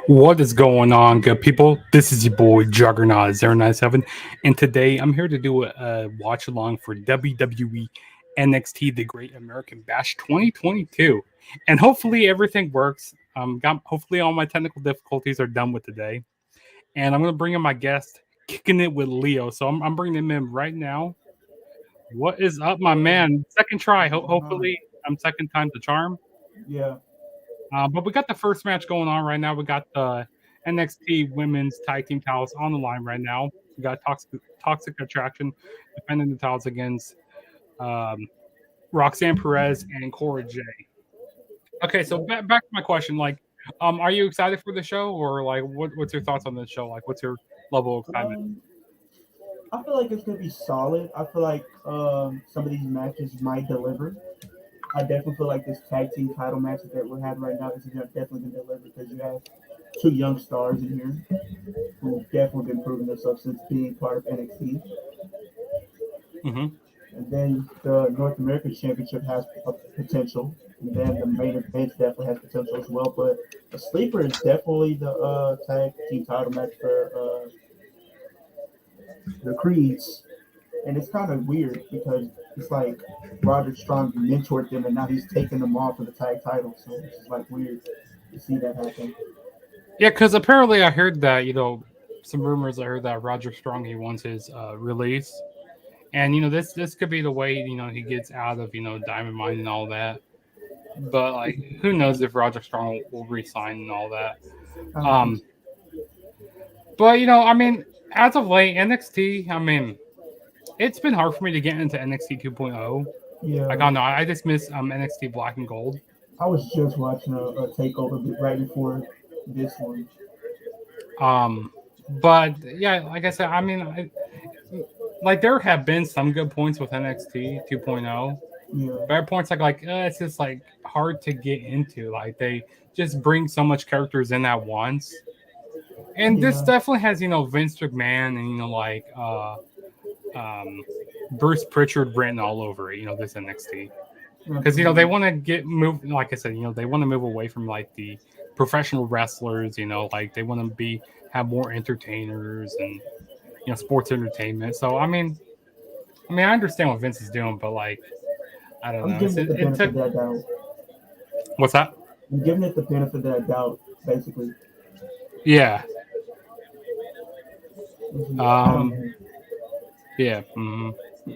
What is going on, good people? This is your boy Juggernaut097, and today I'm here to do a watch along for WWE NXT The Great American Bash 2022. And hopefully everything works. Hopefully all my technical difficulties are done with today. And I'm going to bring in my guest, Kicking It with Leo. So I'm bringing him in right now. What is up, my man? Second try. What's going on? Hopefully I'm second time the charm. Yeah. But we got the first match going on right now. We got the NXT Women's Tag Team titles on the line right now. We got Toxic Attraction defending the titles against um, Roxanne Perez and Cora J. Okay, so back to my question. Are you excited for the show, or what's your thoughts on the show? Like, what's your level of excitement? Um, I feel like it's gonna be solid. I feel like some of these matches might deliver. I definitely feel like this tag team title match that we're having right now is definitely gonna deliver because you have two young stars in here who've definitely been proving themselves since being part of NXT. Mm-hmm. And then the North American Championship has a potential. And then the main event definitely has potential as well. But the sleeper is definitely the tag team title match for the Creeds. And it's kind of weird because it's like Roderick Strong mentored them and now he's taking them off for the tag title. So it's just like weird to see that happen. Yeah, because apparently I heard that some rumors. I heard that Roger Strong he wants his release. And this could be the way he gets out of Diamond Mine and all that. But like, who knows if Roger Strong will resign and all that. I don't think Um, so. but I mean, as of late, NXT. I mean, it's been hard for me to get into NXT 2.0. Like, I Yeah, don't know. I just miss NXT Black and Gold. I was just watching a takeover right before this one. But yeah, like I said, I mean, like there have been some good points with NXT 2.0. Yeah, But at points it's just like hard to get into. Like they just bring so much characters in at once. And this yeah, definitely has Vince McMahon and um, Bruce Pritchard written all over it. This NXT because they absolutely. want to get move. Like I said, they want to move away from like the professional wrestlers. Like they want to be have more entertainers and sports entertainment. So I understand what Vince is doing, but like I don't I'm know. giving it the It benefit took of that doubt. what's that? I'm giving it the benefit of that doubt, basically. Yeah. I don't Um. know. Yeah. Mm-hmm.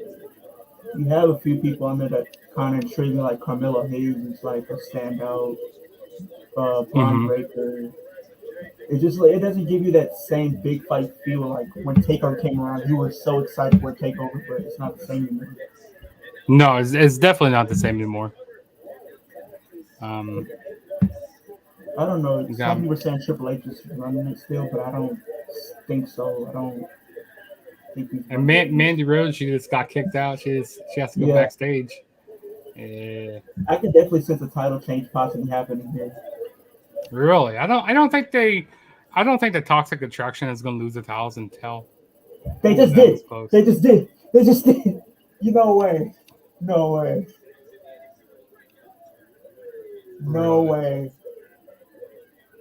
You have a few people on there that kind of intrigue me, like Carmelo Hayes is like a standout. Braun Mm-hmm. Breaker. It just it doesn't give you that same big fight feel like when Takeover came around. You were so excited for Takeover, but it's not the same anymore. No, it's definitely not the same anymore. Um. I don't know. You Some got people are saying Triple H is running it still, but I don't think so. I don't think he's and running it. Mandy Rose, she just got kicked out. She has to go Yeah, backstage. Yeah. I could definitely sense a title change possibly happening here. Really, I don't think the Toxic Attraction is going to lose the titles until They ooh just that did. was close. They just did. They just did. You no way. No way. No Really, way.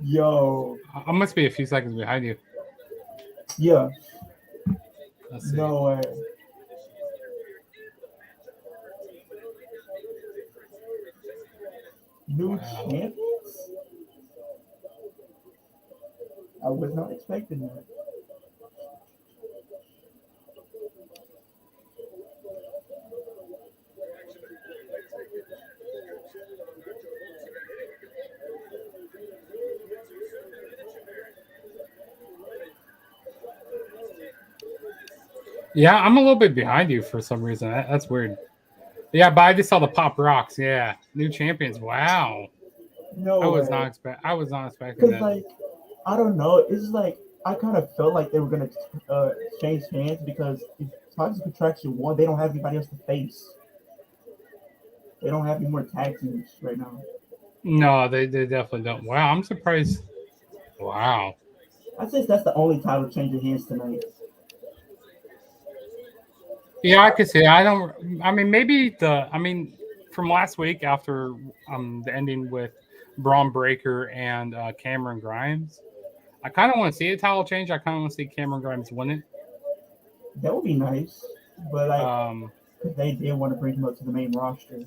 Yo. I must be a few seconds behind you. Yeah. Let's see. No way. New Wow. champions? I was not expecting that. Yeah, I'm a little bit behind you for some reason. That's weird. Yeah, but I just saw the pop rocks. Yeah, new champions. Wow, No way. I was not expecting Cause that. like I don't know. It's like I kind of felt like they were gonna change hands because if Toxic Attraction won, they don't have anybody else to face. They don't have any more tag teams right now. No, they definitely don't. Wow, I'm surprised. Wow. I think that's the only title change of hands tonight. Yeah, I could see. I don't. I mean, maybe the. I mean, from last week after the ending with Braun Breaker and Cameron Grimes. I kind of want to see a title change. I kind of want to see Cameron Grimes win it. That would be nice, but like Um, they did want to bring him up to the main roster.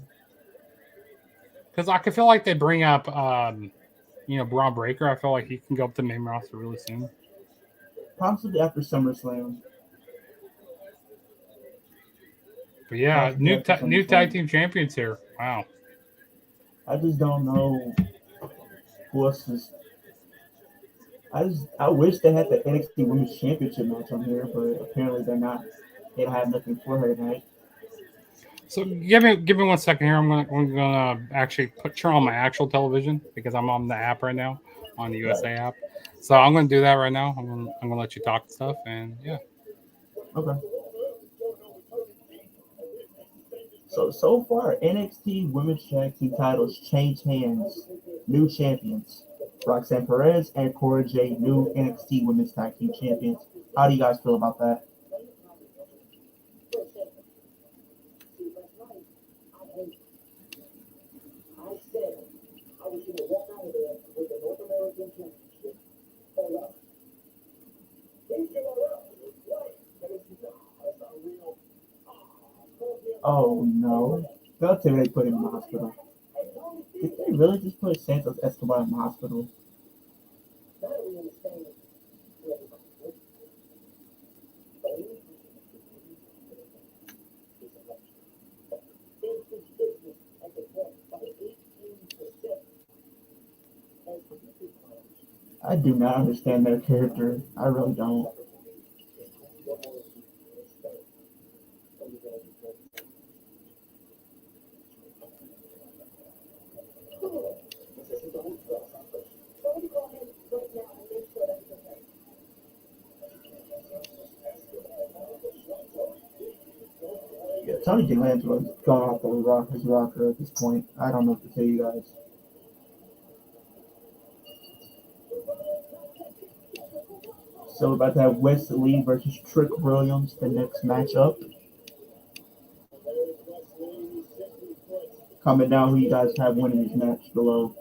because I could feel like they bring up, Braun Breaker. I feel like he can go up to the main roster really soon. Possibly after SummerSlam. But yeah, Possibly after new tag SummerSlam. team champions here. Wow. I just don't know who else is. I wish they had the NXT Women's Championship match on here, but apparently they're not. They don't have nothing for her tonight. So give me 1 second here. I'm gonna actually turn on my actual television because I'm on the app right now, on the Right. USA app. So I'm gonna do that right now. I'm gonna let you talk and stuff, and yeah. Okay. So far, NXT Women's Tag Team titles change hands. New champions. Roxanne Perez and Cora Jade, new NXT Women's Tag Team champions. How do you guys feel about that? Oh no. Don't tell me they put him in the hospital. Did they really just put Santos Escobar in the hospital? I do not understand their character. I really don't. Yeah, Tony D'Angelo's gone off his rocker at this point. I don't know what to tell you guys. So we're about to have Wesley versus Trick Williams, the next matchup. Comment down who you guys have winning this match below.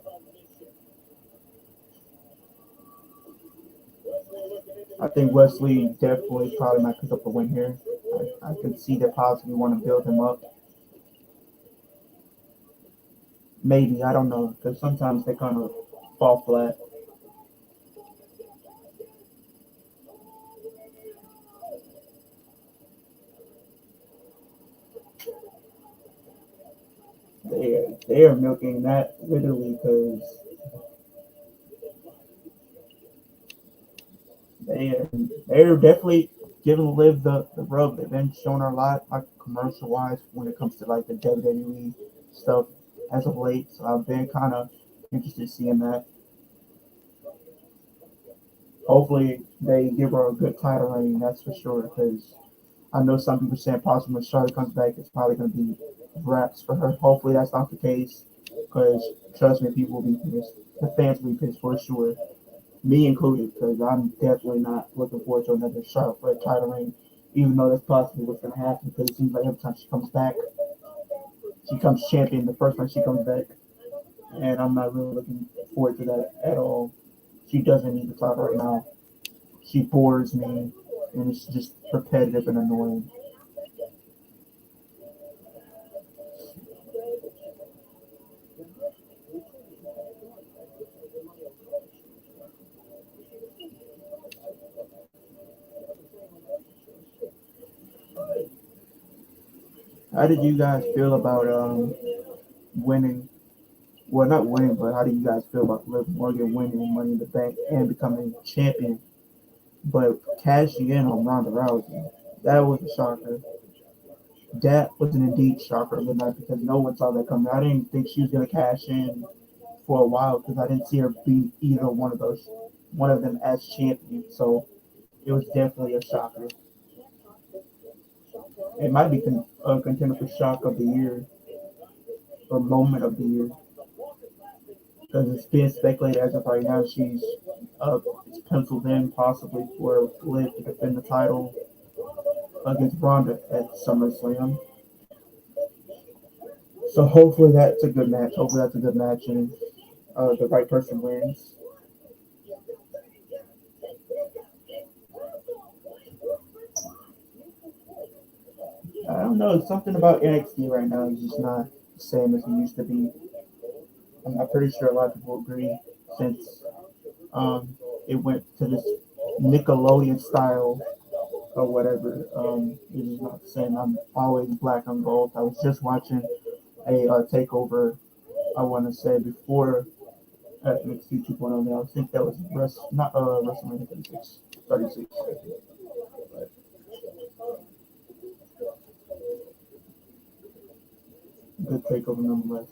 I think Wesley definitely probably might pick up a win here. I can see they possibly want to build him up. Maybe, I don't know, because sometimes they kind of fall flat. They are milking that literally because they're definitely giving Liv the rub. They've been showing her a lot, like commercial wise, when it comes to like the WWE stuff as of late. So I've been kind of interested in seeing that. Hopefully they give her a good title reign, that's for sure. Because I know some people saying possibly when Charlotte comes back, it's probably going to be wraps for her. Hopefully that's not the case. Because trust me, people will be pissed. The fans will be pissed for sure. Me included, because I'm definitely not looking forward to another Charlotte for a title reign, even though that's possibly what's going to happen. Because it seems like every time she comes back, she comes champion the first time she comes back, and I'm not really looking forward to that at all. She doesn't need the title right now. She bores me, and it's just repetitive and annoying. How did you guys feel about winning? Well, not winning, but how do you guys feel about Liv Morgan winning Money in the Bank and becoming champion, but cashing in on Ronda Rousey? That was a shocker. That was an indeed shocker of the night because no one saw that coming. I didn't think she was gonna cash in for a while because I didn't see her beat either one of them as champion. So it was definitely a shocker. It might be a contender for shock of the year or moment of the year because it's being speculated as of right now. It's penciled in possibly for Liv to defend the title against Ronda at SummerSlam. So hopefully that's a good match. And the right person wins. I don't know. Something about NXT right now is just not the same as it used to be. I'm pretty sure a lot of people agree since it went to this Nickelodeon style or whatever. It is not the same. I'm always black and gold. I was just watching a takeover. I want to say before NXT 2.0. Now I think that was not WrestleMania 36, 36. But good takeover nonetheless.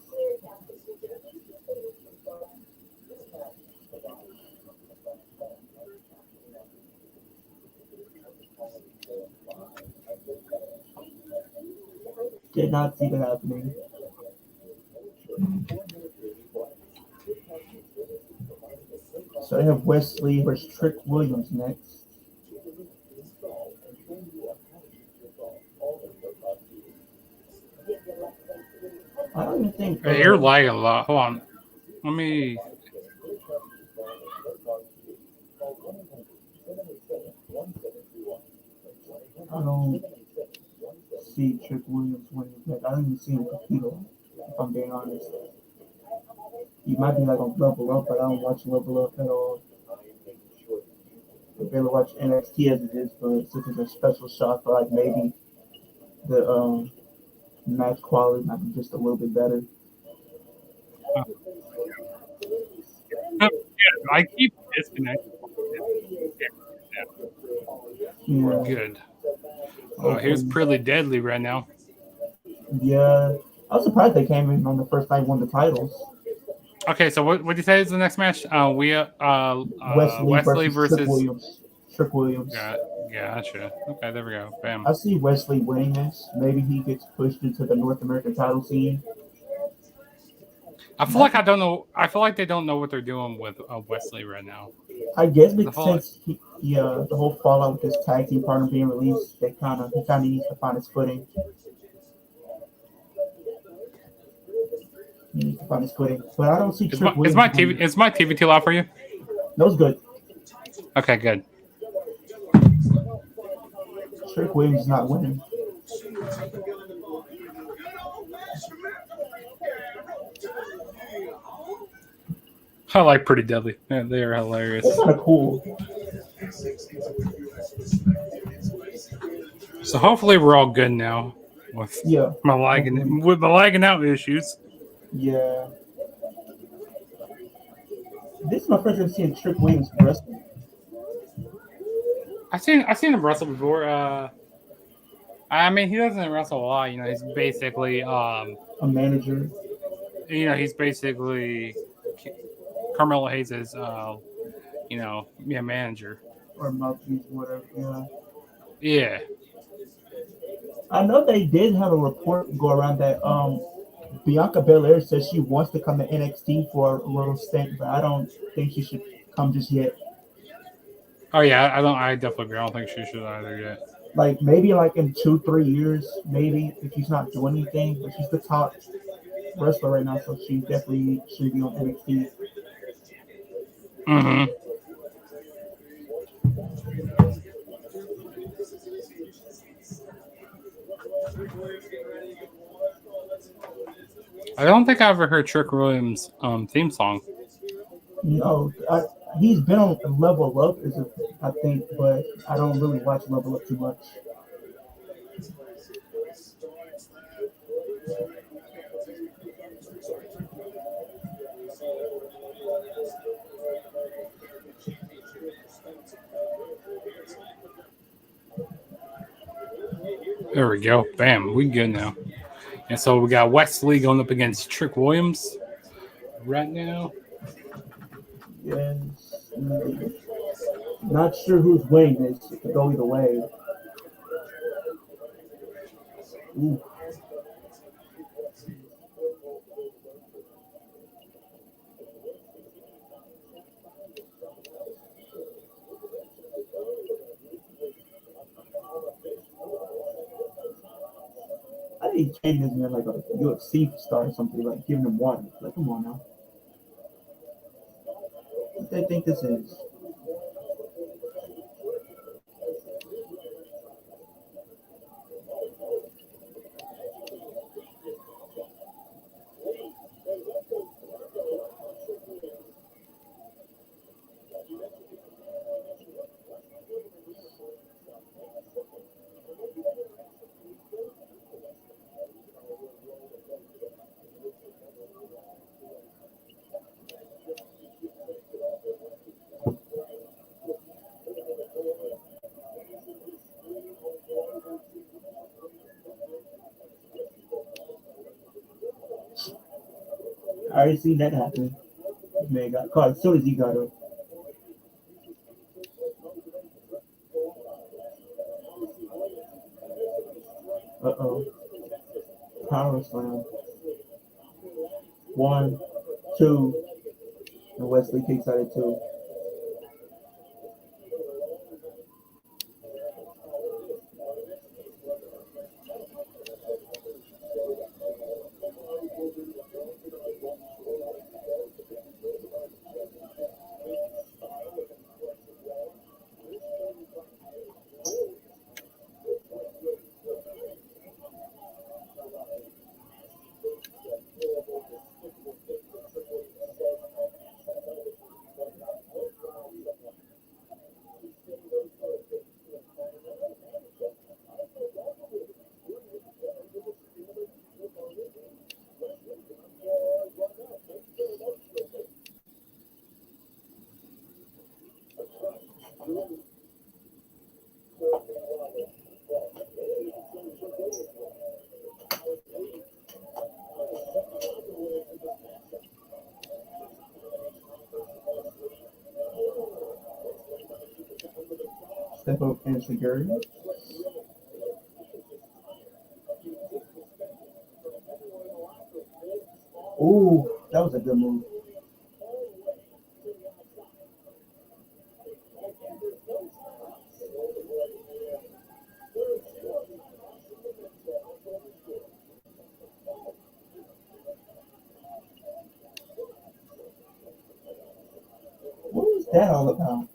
Did not see that happening. So I have Wesley versus Trick Williams next. I don't even think. Hey, you're lagging a lot. Hold on. Let me. I don't see Trick Williams winning. Like, I don't even see him compete. If I'm being honest, he might be like on Level Up, but I don't watch Level Up at all. I barely watch NXT as it is, but since it's a special shot for like maybe the match quality might be just a little bit better. Yeah, I keep disconnecting. We're good. Here's Pretty Deadly right now. Yeah, I was surprised they came in on the first night, won the titles. Okay, so what do you say is the next match? Wesley versus Trick Williams. Trick Williams. Gotcha. Okay, there we go. Bam. I see Wesley winning this. Maybe he gets pushed into the North American title scene. I feel like I feel like they don't know what they're doing with Wesley right now. I guess since the whole fallout with his tag team partner being released, he kind of needs to find his footing. He needs to find his footing, but I don't see. Is my TV too loud for you? No, it's good. Okay, good. Trick Williams is not winning. I like Pretty Deadly. Yeah, they are hilarious. That's kind of cool. So hopefully we're all good now with my lagging out issues. Yeah. This is my first time seeing Trick Williams wrestle. I've seen him wrestle before. I mean, he doesn't wrestle a lot. You know, he's basically a manager. You know, he's basically Carmelo Hayes' manager or mouthpiece, whatever. Yeah. Yeah. I know they did have a report go around that Bianca Belair says she wants to come to NXT for a little stint, but I don't think she should come just yet. Oh yeah, I definitely agree. I don't think she should either yet. Like maybe like in 2-3 years, maybe if she's not doing anything, but she's the top wrestler right now, so she definitely should be on NXT. Mm-hmm. I don't think I ever heard Trick Williams' theme song. No, he's been on Level Up, I think, but I don't really watch Level Up too much. There we go. Bam. We good now. And so we got Wesley going up against Trick Williams right now. Yes. Not sure who's winning this. It could go either way. Ooh. I think Kane is like a UFC star or something, like giving him one. Like, come on now. you think this is? I already seen that happen. This man got caught as soon as he got up. Uh-oh. Power slam. 1, 2, and Wesley kicks out at 2. Step up and security. Ooh, that was a good move. What was that all about?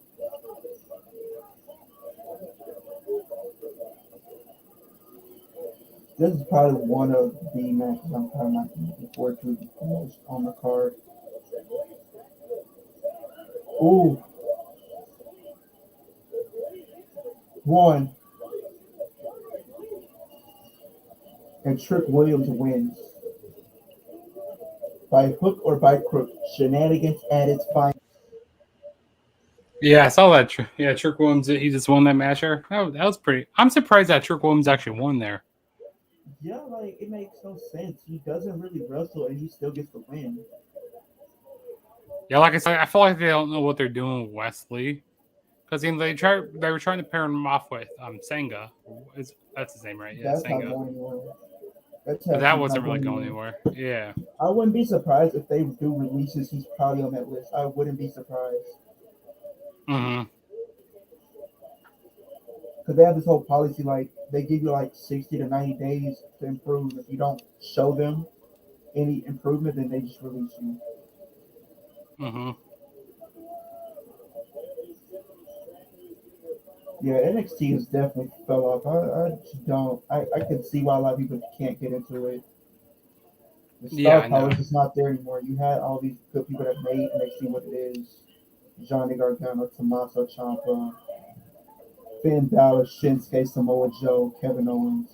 This is probably one of the matches I'm probably not looking forward to the most on the card. Ooh, 1, and Trick Williams wins. By hook or by crook, shenanigans at its finest. Yeah, I saw that. Yeah, Trick Williams, he just won that match there. That was pretty. I'm surprised that Trick Williams actually won there. Yeah, like it makes no sense. He doesn't really wrestle and he still gets the win. Yeah, like I said, I feel like they don't know what they're doing with Wesley. Because they were trying to pair him off with Senga. That's his name, right? Yeah, That's not Senga. going anywhere. That But tag that team's wasn't not really going going anywhere. anywhere. Yeah. I wouldn't be surprised if they do releases. He's probably on that list. I wouldn't be surprised Mm-hmm. because they have this whole policy like they give you like 60 to 90 days to improve. If you don't show them any improvement, then they just release you. Mm-hmm. Yeah, NXT has definitely fell off. I just don't. I can see why a lot of people can't get into it. The Yeah, star I power know. is just not there anymore. You had all these good people that made NXT what it is. Johnny Gargano, Tommaso Ciampa, Finn Balor, Shinsuke, Samoa Joe, Kevin Owens.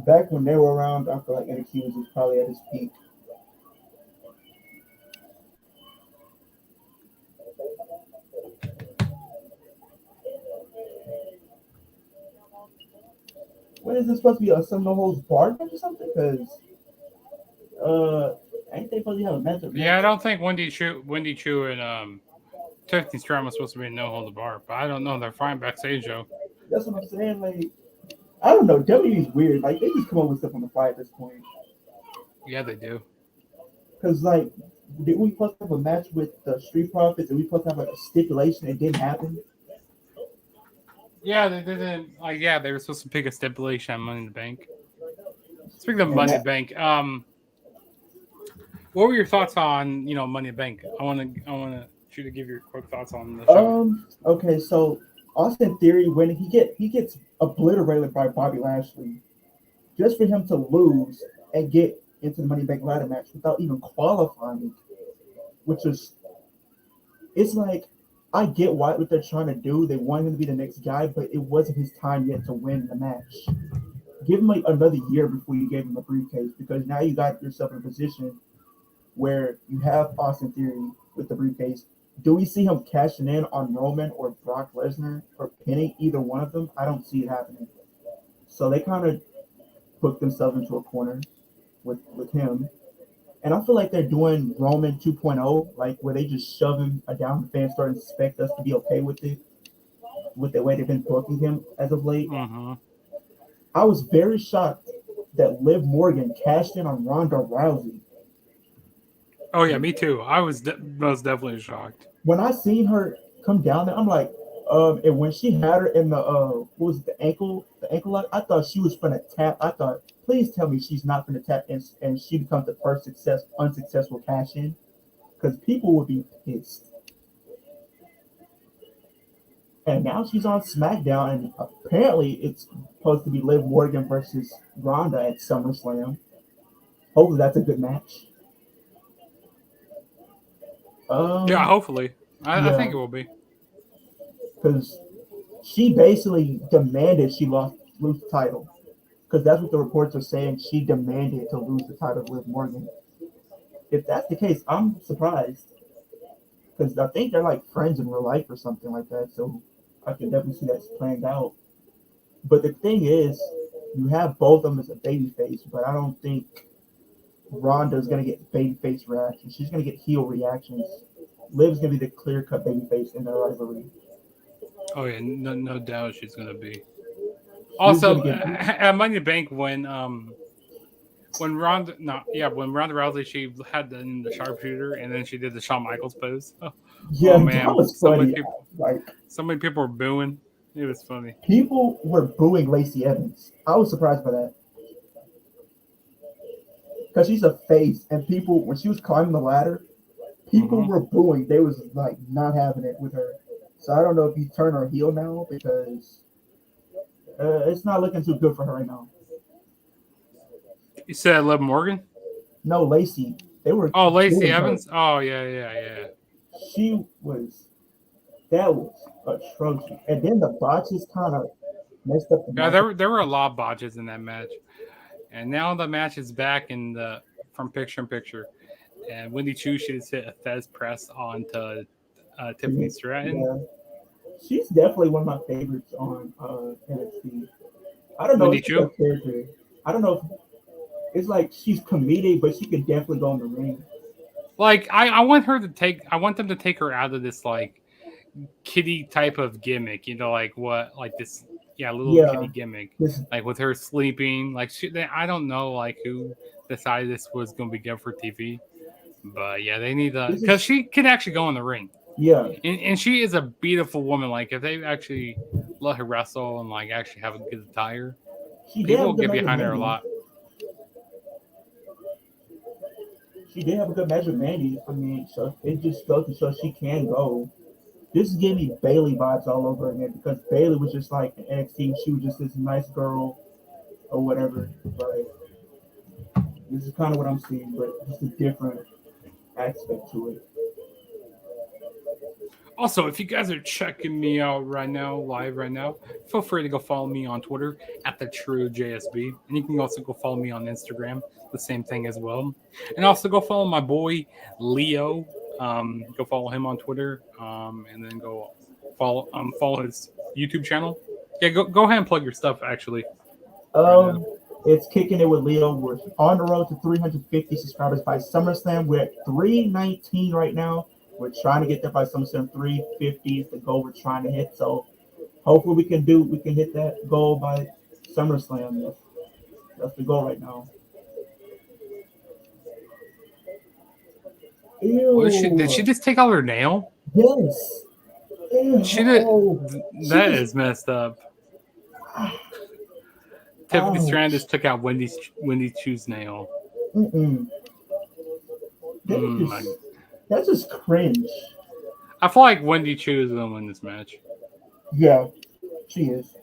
Back when they were around, I feel like NXT was just probably at its peak. When is this supposed to be a Some No Holds Barred match or something? Because ain't they supposed to have a match up Yeah, I next? don't think Wendy Chu and Tiffany Stratton was supposed to be no hold the bar, but I don't know. They're fine backstage though. That's what I'm saying. Like I don't know. WWE's weird. Like they just come up with stuff on the fly at this point. Yeah, they do. Because like, did we supposed to have a match with the Street Profits? And we supposed to have like a stipulation? It didn't happen. Yeah, they didn't. Like, yeah, they were supposed to pick a stipulation on Money in the Bank. Speaking of And Money in that the Bank, what were your thoughts on Money in the Bank? I want to you to give your quick thoughts on the show. Okay, so Austin Theory, when he gets obliterated by Bobby Lashley, just for him to lose and get into the Money in the Bank ladder match without even qualifying, which is, it's like, I get what they're trying to do. They want him to be the next guy, but it wasn't his time yet to win the match. Give him like another year before you gave him a briefcase, because now you got yourself in a position where you have Austin Theory with the briefcase. Do we see him cashing in on Roman or Brock Lesnar or pinning either one of them? I don't see it happening. So they kind of put themselves into a corner with him. And I feel like they're doing Roman 2.0, like where they just shove him down, the fans start to expect us to be okay with it, with the way they've been booking him as of late. Mm-hmm. I was very shocked that Liv Morgan cashed in on Ronda Rousey. Oh yeah, me too. I was most definitely shocked. When I seen her come down there, I'm like, and when she had her in the what was it, the ankle lock, I thought she was gonna tap. I thought, please tell me she's not gonna tap, and she becomes the first unsuccessful cash in, because people would be pissed. And now she's on SmackDown, and apparently it's supposed to be Liv Morgan versus Ronda at SummerSlam. Hopefully that's a good match. Yeah, hopefully. I think Yeah, it will be. because she basically demanded she lose the title. Because that's what the reports are saying. She demanded to lose the title to Liv Morgan. If that's the case, I'm surprised. Because I think they're like friends in real life or something like that. So I can definitely see that's planned out. But the thing is, you have both of them as a babyface, but I don't think Ronda's going to get babyface reactions. She's going to get heel reactions. Liv's going to be the clear cut babyface in their rivalry. Oh yeah, no doubt she's gonna be. She's going Also, to get. at Money in the Bank when Ronda when Ronda Rousey she had the sharpshooter and then she did the Shawn Michaels pose. Yeah, Oh that man, was funny. Like, so many people were booing. It was funny. people were booing Lacey Evans. I was surprised by that. Because she's a face, and people, when she was climbing the ladder, people were booing. They was like not having it with her. So I don't know if you turn her heel now, because it's not looking too good for her right now. You said Liv Morgan? No, Lacey. They were Oh, Lacey booing her. Evans? Oh yeah. She was, that was atrocious. And then the botches kind of messed up the Yeah, match. there were a lot of botches in that match. And now the match is back in the from picture in picture. And Wendy Chu she just hit a Fez press onto Tiffany Stratton. Yeah, she's definitely one of my favorites on NXT. I don't know Wendy if she's a Chu? character. I don't know if it's like she's comedic, but she could definitely go in the ring. Like I want her to I want them to take her out of this like kitty type of gimmick, like what like this little Yeah, kitty gimmick. this Like with her sleeping, like I don't know like who decided this was gonna be good for TV. But yeah, they need to this because is she can actually go in the ring. yeah. And she is a beautiful woman. Like if they actually let her wrestle and like actually have a good attire, She did people have a will good get match with behind her a Mandy. lot. She did have a good match with Mandy. I mean, so it just goes to show she can go. This is giving me Bailey vibes all over again, because Bailey was just like in NXT. She was just this nice girl or whatever. But this is kind of what I'm seeing, but just a different aspect to it. Also, if you guys are checking me out live right now, feel free to go follow me on Twitter at the True JSB, and you can also go follow me on Instagram, the same thing as well. And also go follow my boy Leo. Go follow him on Twitter, and then go follow his YouTube channel. Yeah, go ahead and plug your stuff actually right now. It's kicking it with Leo. We're on the road to 350 subscribers by SummerSlam. We're at 319 right now. We're trying to get there by SummerSlam. 350 is the goal we're trying to hit. So hopefully we can hit that goal by SummerSlam. That's the goal right now. Did she Ew. just take out her nail? Yes. Ew. She did. Oh, That is messed up. Tiffany Strand just ouch. took out Wendy Chu's nail. Mm-mm. Mm, That's just cringe. I feel like Wendy Chu is gonna win this match. Yeah, she is.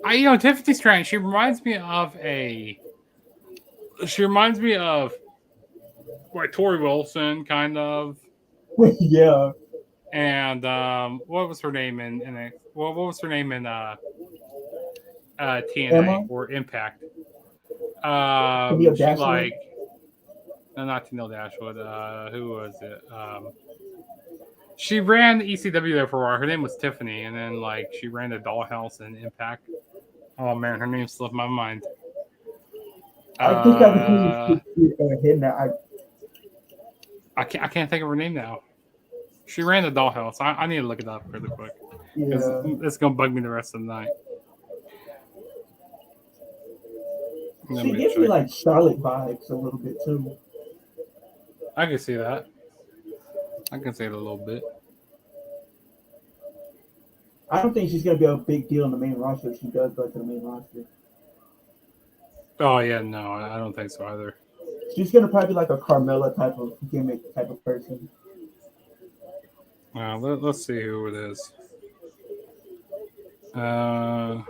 Tiffany Stratton. She reminds me of like Tori Wilson, kind of. Yeah. And what was her name in what was her name in TNA Emma, or Impact? Camille She Dashwood. like no, not Tennille Dashwood. Who was it? She ran ECW there for a while. Her name was Tiffany, and then like she ran the Dollhouse and Impact. Oh man, her name slipped my mind. I think I can hit that. I can't think of her name now. She ran the Dollhouse. I need to look it up really quick. Yeah. It's gonna bug me the rest of the night. She gives me like Charlotte vibes a little bit too. I can see that. I can see it a little bit. I don't think she's gonna be a big deal in the main roster if she does go to the main roster. Oh yeah, no, I don't think so either. She's gonna probably be like a Carmella type of gimmick type of person. Let's see who it is. Taryn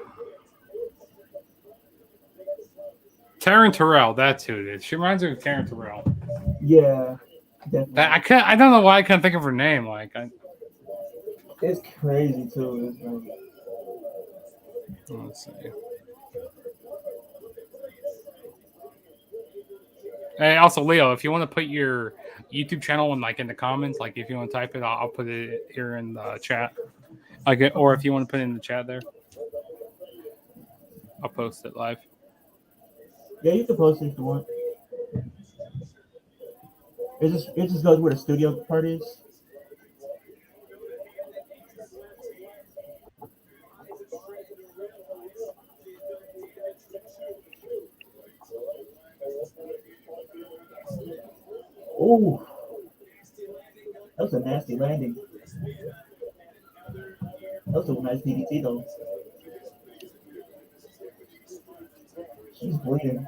Terrell, that's who it is. She reminds me of Taryn Terrell. Yeah, definitely. I don't know why I couldn't think of her name. It's crazy too. Let's see. Hey, also Leo, if you want to put your YouTube channel in the comments, like if you want to type it, I'll put it here in the chat. Or if you want to put it in the chat there, I'll post it live. Yeah, you can post it if you want. It just goes where the studio part is. Oh, that was a nasty landing. That was a nice DDT though. She's bleeding.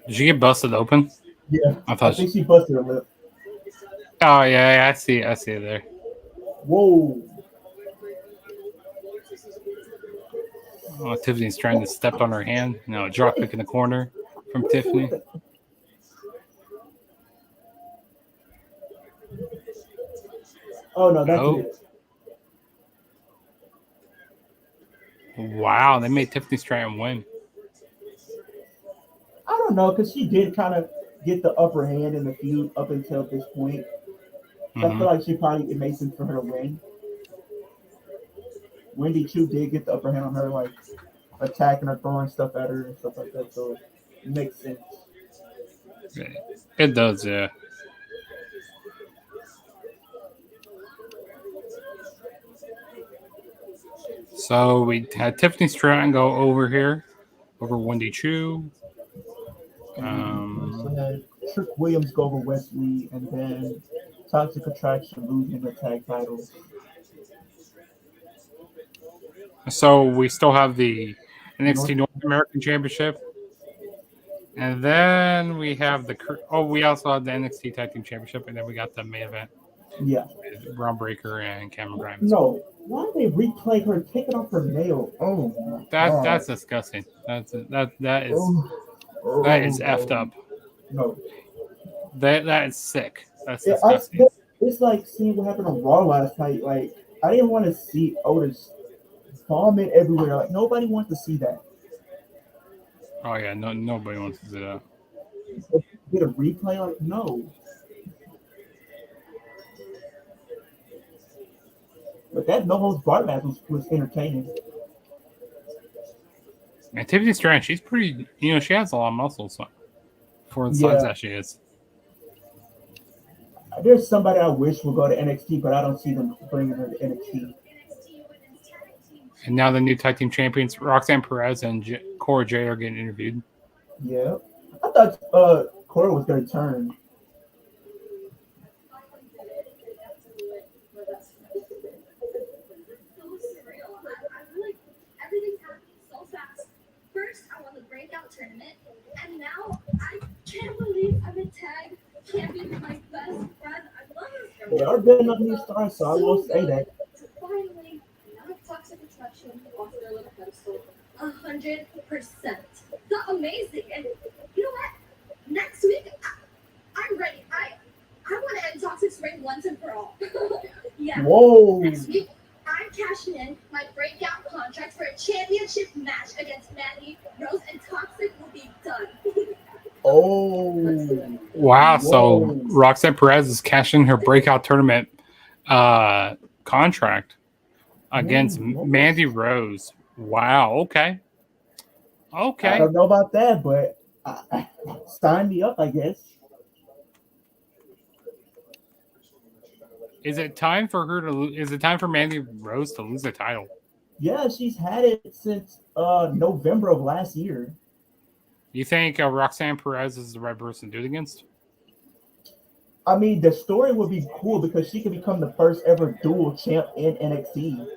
Did she get busted open? Yeah, I think she busted her lip. Oh yeah, I see it there. Whoa. Oh, Tiffany's trying to step on her hand. No, drop kick in the corner from Tiffany. Oh no, that's it. Wow, they made Tiffany Stratton win. I don't know, because she did kind of get the upper hand in the feud up until this point. So I feel like it made sense for her to win. Wendy Chu did get the upper hand on her, like attacking her, throwing stuff at her and stuff like that. So it makes sense. It does, yeah. So we had Tiffany Stratton go over Wendy Chu. Trick Williams go over Wesley, and then Toxic Attraction losing the tag titles. So we still have the NXT North American Championship. And then we have we also have the NXT Tag Team Championship, and then we got the main event. Yeah. Braun Breaker and Cameron Grimes. No. Why did they replay her taking off her nail? Oh my God. That's disgusting. That is effed up. No. That is sick. That's disgusting. It's like seeing what happened on Raw last night. Like, I didn't want to see Otis vomit everywhere. Like, nobody wants to see that. Oh yeah, nobody wants to do that. Get a replay? Like, no. But that no holds barred match was entertaining. And Tiffany Stratton, she's pretty. She has a lot of muscles for the size that she is. There's somebody I wish would go to NXT, but I don't see them bringing her to NXT. And now the new tag team champions, Roxanne Perez and Cora Jade, are getting interviewed. Yeah, I thought Cora was going to turn. Everything's happening so fast. First, I won the breakout tournament, and now I can't believe I've been tagged camping with my best friend. I love this They girl. are good enough new stars, so I will So say good that. to finally have toxic attraction off their little pedestal. 100%. Not amazing. And you know what? Next week, I'm ready. I want to end Toxic's reign once and for all. Yeah. Whoa. Next week, I'm cashing in my breakout contract for a championship match against Mandy Rose, and Toxic will be done. Oh. Wow. So Whoa. Roxanne Perez is cashing her breakout tournament contract against Mandy Rose? Mandy Rose. Wow. Okay. I Okay. don't know about that, but sign me up, I guess. Is it time for her to? Is it time for Mandy Rose to lose the title? Yeah, she's had it since November of last year. You think Roxanne Perez is the right person to do it against? I mean, the story would be cool because she could become the first ever dual champ in NXT.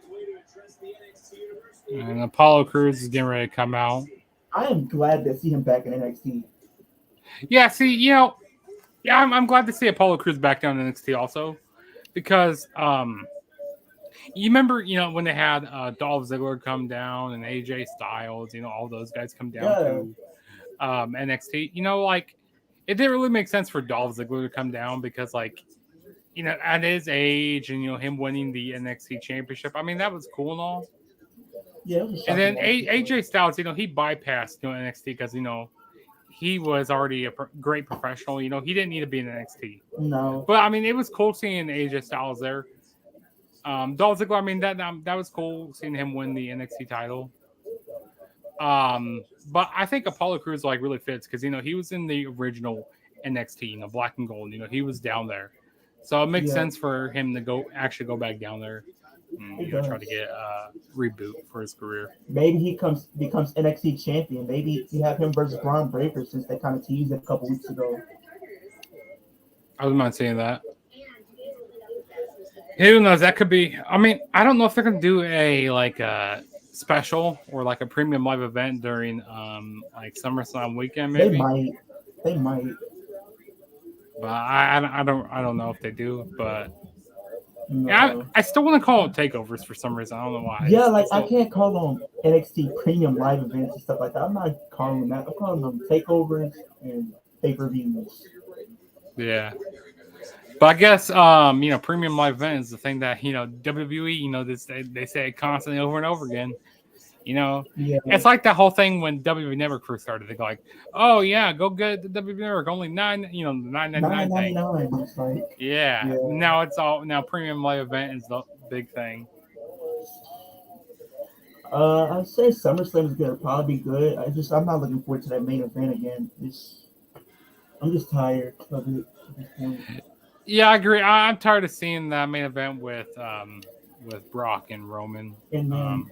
And Apollo Crews is getting ready to come out. I am glad to see him back in NXT. Yeah. See, yeah, I'm glad to see Apollo Crews back down in NXT also, because you remember, when they had Dolph Ziggler come down and AJ Styles, all those guys come down Yeah. to NXT. Like, it didn't really make sense for Dolph Ziggler to come down because, like, at his age and him winning the NXT championship, I mean, that was cool and all. Yeah, it was a And then shocking match. AJ Styles, he bypassed NXT because he was already a great professional. He didn't need to be in NXT. No. But I mean, it was cool seeing AJ Styles there. Dolph Ziggler, I mean, that was cool seeing him win the NXT title. But I think Apollo Crews really fits because he was in the original NXT, Black and Gold. He was down there, so it makes sense for him to go back down there and try to get a reboot for his career. Maybe he becomes NXT champion. Maybe you have him versus Braun Breaker since they kind of teased it a couple weeks ago. I wouldn't mind seeing that. Who knows? That could be. I mean, I don't know if they're gonna do a special or a premium live event during SummerSlam weekend. Maybe They might. But I don't know if they do. But No. yeah, I still want to call them takeovers for some reason. I don't know why. Yeah, I can't call them NXT premium live events and stuff like that. I'm not calling them that. I'm calling them takeovers and pay-per-views. Yeah. But I guess premium live event is the thing that WWE they say it constantly over and over again. Yeah. It's like that whole thing when WWE Network first started. They go like, "Oh yeah, go get the WWE Network only $9.99 thing." $9.99. It's like Yeah. Now premium live event is the big thing. I'd say SummerSlam is gonna probably be good. I'm not looking forward to that main event again. I'm just tired of it at this point. Yeah, I agree. I'm tired of seeing that main event with Brock and Roman. And then,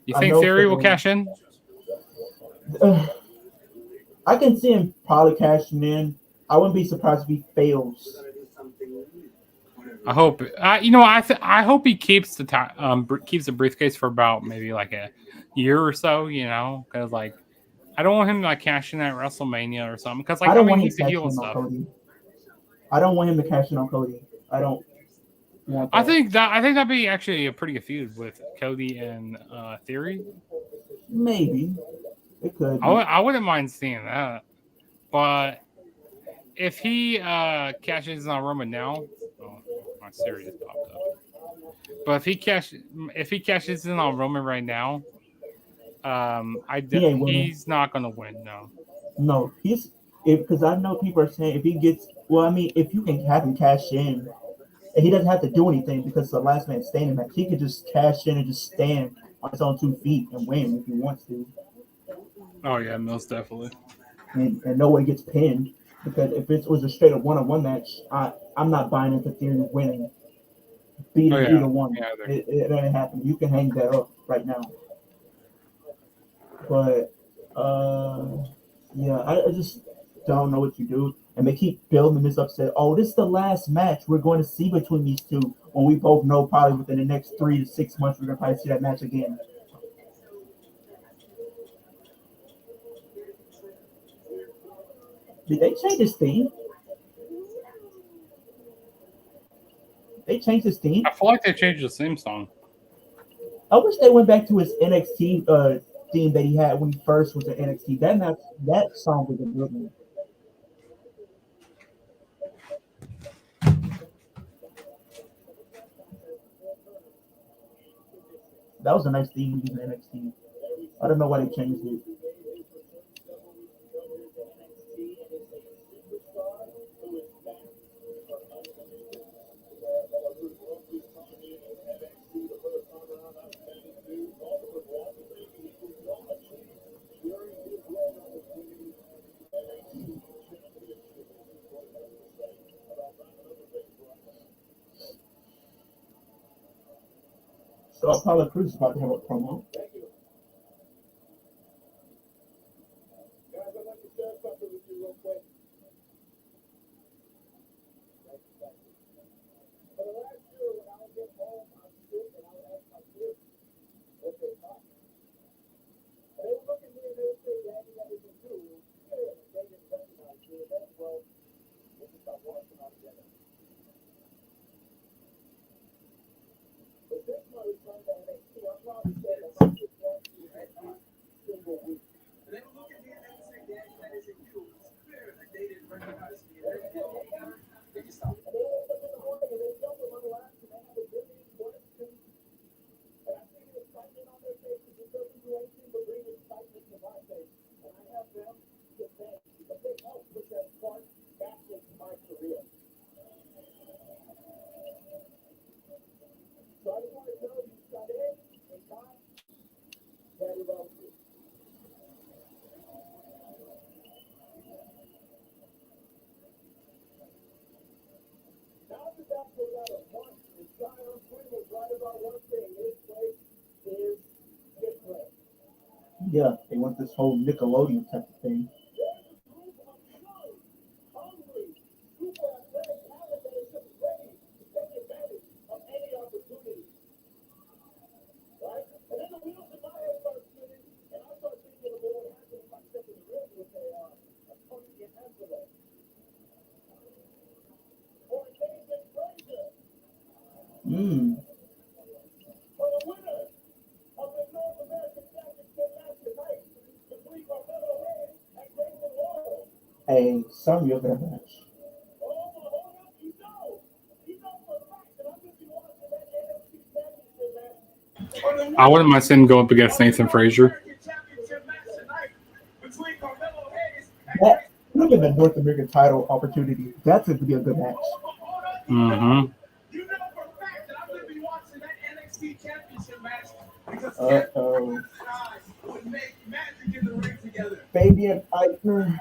you think Theory will cash in? I can see him probably cashing in. I wouldn't be surprised if he fails. I hope. I hope he keeps keeps the briefcase for about maybe a year or so. Because I don't want him to cash in at WrestleMania or something. Because I don't want him he's to cash in on Cody. I don't want him to cash in on Cody. I don't want that. I think that'd be actually a pretty good feud with Cody and Theory. Maybe it could. I wouldn't mind seeing that, but if he cashes in on Roman now, my series popped up. But if he cashes in on Roman right now, he's not gonna win. No, because I know people are saying if he gets. Well, I mean, if you can have him cash in, and he doesn't have to do anything because it's the last man standing match, he could just cash in and just stand on his own 2 feet and win if he wants to. Oh yeah, most definitely. And no one gets pinned because if it was a straight up 1-on-1 match, I'm not buying into Theory winning, beating either one. Yeah, it ain't happening. You can hang that up right now. But yeah, I just don't know what you do. And they keep building this upset. Oh, this is the last match we're going to see between these two. When we both know probably within the next 3 to 6 months we're going to probably see that match again. Did they change his theme? They changed his theme. I feel like they changed the theme song. I wish they went back to his NXT theme that he had when he first was at NXT. That song was a good one. That was a nice theme he used in NXT. I don't know why they changed it. So Apollo Crews is about to have a promo. Yeah, they want this whole Nickelodeon type of thing. Mm. Hey, some of that match. I wouldn't mind seeing him go up against Nathan Frazier. That look at the North American title opportunity. That's going to be a good match. Mm-hmm. Uh-oh. Fabian Eichner.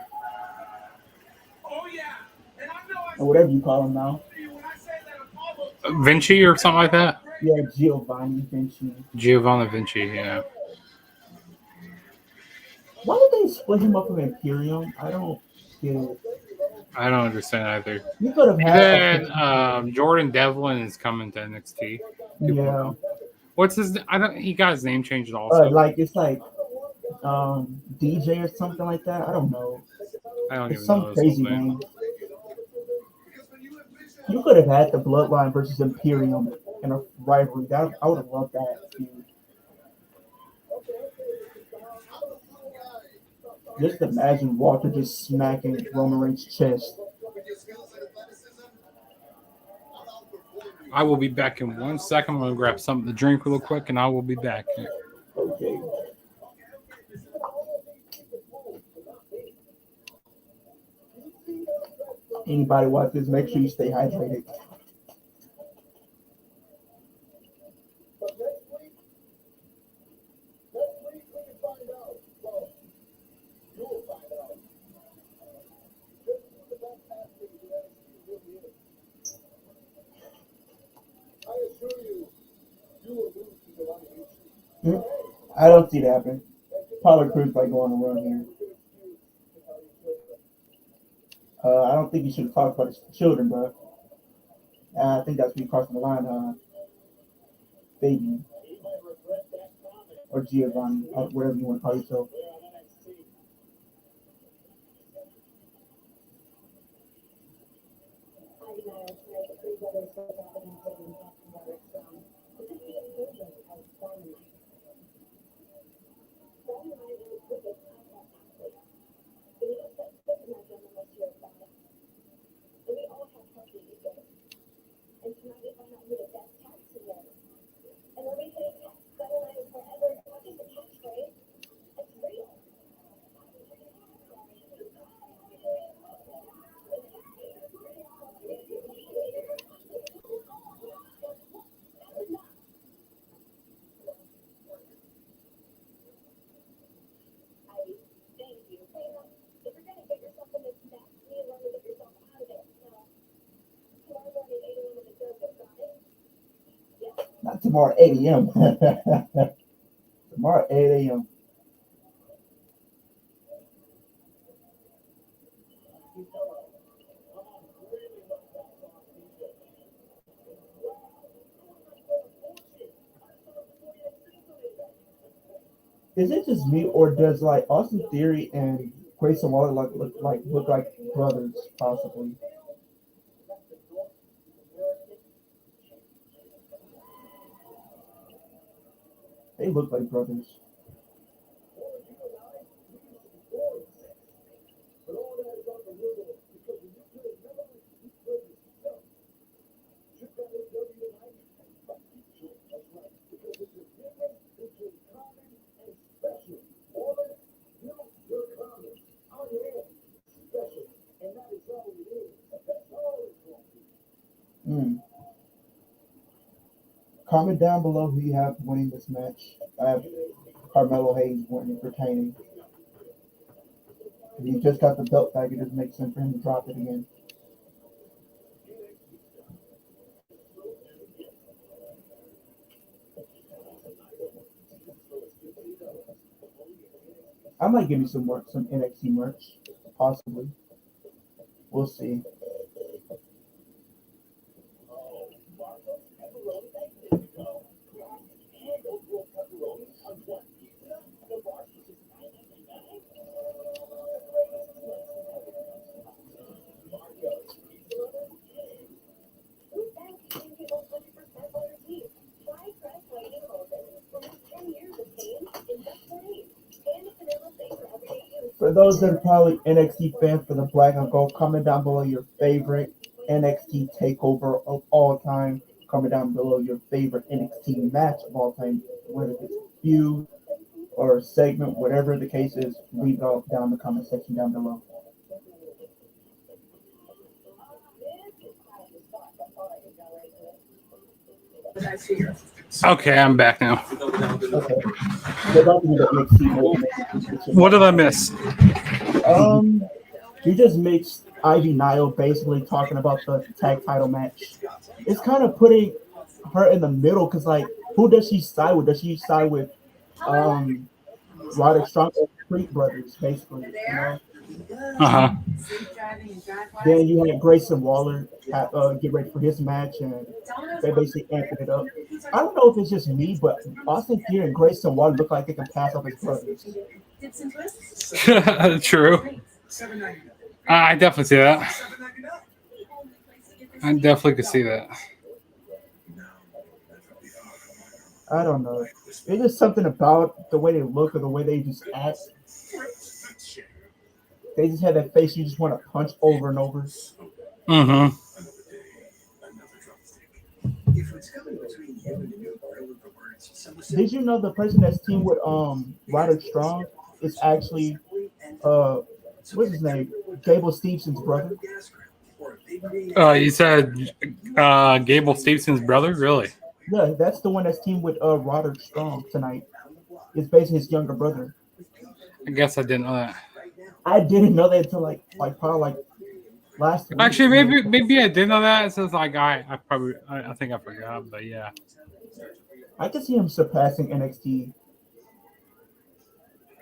Or whatever you call him now. Vinci or something like that? Yeah, Giovanni Vinci. Giovanni Vinci, yeah. Why did they split him up from Imperium? I don't get it. I don't understand either. You could have had Then Jordan Devlin is coming to NXT. yeah. Know. What's his? I don't. He got his name changed also. Like it's like DJ or something like that. I don't know. I don't It's even some know his crazy whole name. name. You could have had the Bloodline versus Imperium in a rivalry. That I would have loved that feud. Just imagine Walter just smacking Roman Reigns' chest. I will be back in 1 second. I'm going to grab something to drink real quick, and I will be back. Okay. Anybody watch this, make sure you stay hydrated. I don't see that happening. Pollard Cruz like going to run here. I don't think you should talk about his children, bro. I think that's when you crossing the line, Fabian. Or Giovanni, whatever you want to call yourself. Not tomorrow, 8 a.m. Tomorrow, 8 a.m. Is it just me, or does like Austin Theory and Grayson Waller look like brothers, possibly? They look like brothers. Mm. Comment down below who you have winning this match. I have Carmelo Hayes winning, retaining. If he just got the belt back, it doesn't make sense for him to drop it again. I might give you some NXT merch, possibly. We'll see. For those that are probably NXT fans for the Black and Gold, comment down below your favorite NXT takeover of all time. Comment down below your favorite NXT match of all time, whether it's feud or segment, whatever the case is, leave it all down in the comment section down below. Okay, I'm back now. Okay. We're about to do the NXT. What did I miss? You just mixed Ivy Nile basically talking about the tag title match. It's kind of putting her in the middle because, like, who does she side with? Does she side with Roderick Strong or Creed Brothers, basically? You know? Uh-huh. Then you had Grayson Waller get ready for his match, and they basically amped it up. I don't know if it's just me, but Austin Theory and Grayson Waller look like they can pass off as brothers. True. I definitely see that. I definitely could see that. I don't know. It's just something about the way they look or the way they just act. They just have that face you just want to punch over and over. Mm-hmm. Did you know the person that's teamed with Roderick Strong is actually what's his name? Gable Stevenson's brother. You said Gable Stevenson's brother? Really? Yeah, that's the one that's teamed with Roderick Strong tonight. It's basically his younger brother. I guess I didn't know that. I didn't know that until probably last week. Actually, maybe I did know that. So it's like I think I forgot, but yeah. I can see him surpassing NXT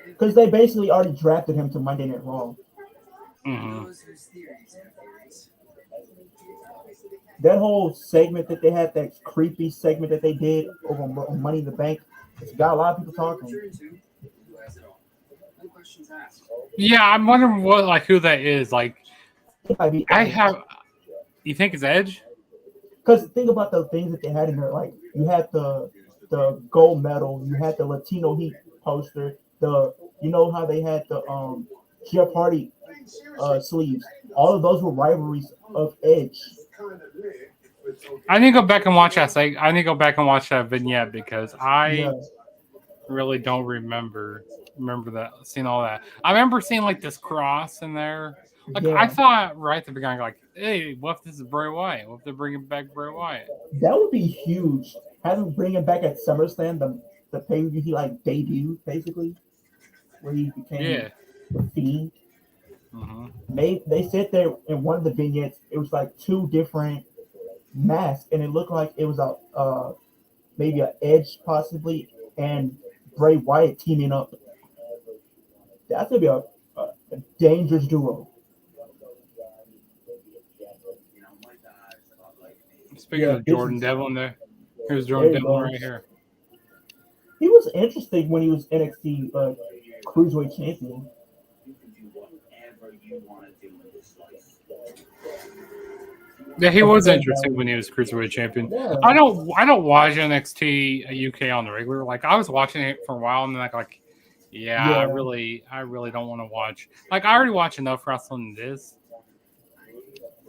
because they basically already drafted him to Monday Night Raw. Mm-hmm. That whole segment that they had, that creepy segment that they did over Money in the Bank, it's got a lot of people talking. Yeah, I'm wondering who that is. Like, It might be I Edge. have. You think it's Edge? Because think about the things that they had in there. Like you had the gold medal, you had the Latino Heat poster, how they had the Jeff Hardy sleeves. All of those were rivalries of Edge. I need to go back and watch that. I need to go back and watch that vignette because I Yeah, really don't remember that seeing all that. I remember seeing like this cross in there. Like I yeah. thought right at the beginning, like, hey, what if this is Bray Wyatt? What if they're bringing back Bray Wyatt? That would be huge. Having bring him back at SummerSlam, the pay per view he like debuted basically, where he became Yeah. the Fiend. Hmm. They said there in one of the vignettes it was like two different masks, and it looked like it was a maybe a Edge possibly and Bray Wyatt teaming up. That's gonna be a dangerous duo. Speaking Yeah, of Jordan Devlin, here's there Jordan you Devlin go. right here. He was interesting when he was NXT Cruiserweight Champion. Yeah, he was Compared interesting to, when he was cruiserweight champion. yeah, I don't watch NXT UK on the regular. Like I was watching it for a while, and then yeah, I yeah, really don't want to watch. Like I already watch enough wrestling as is.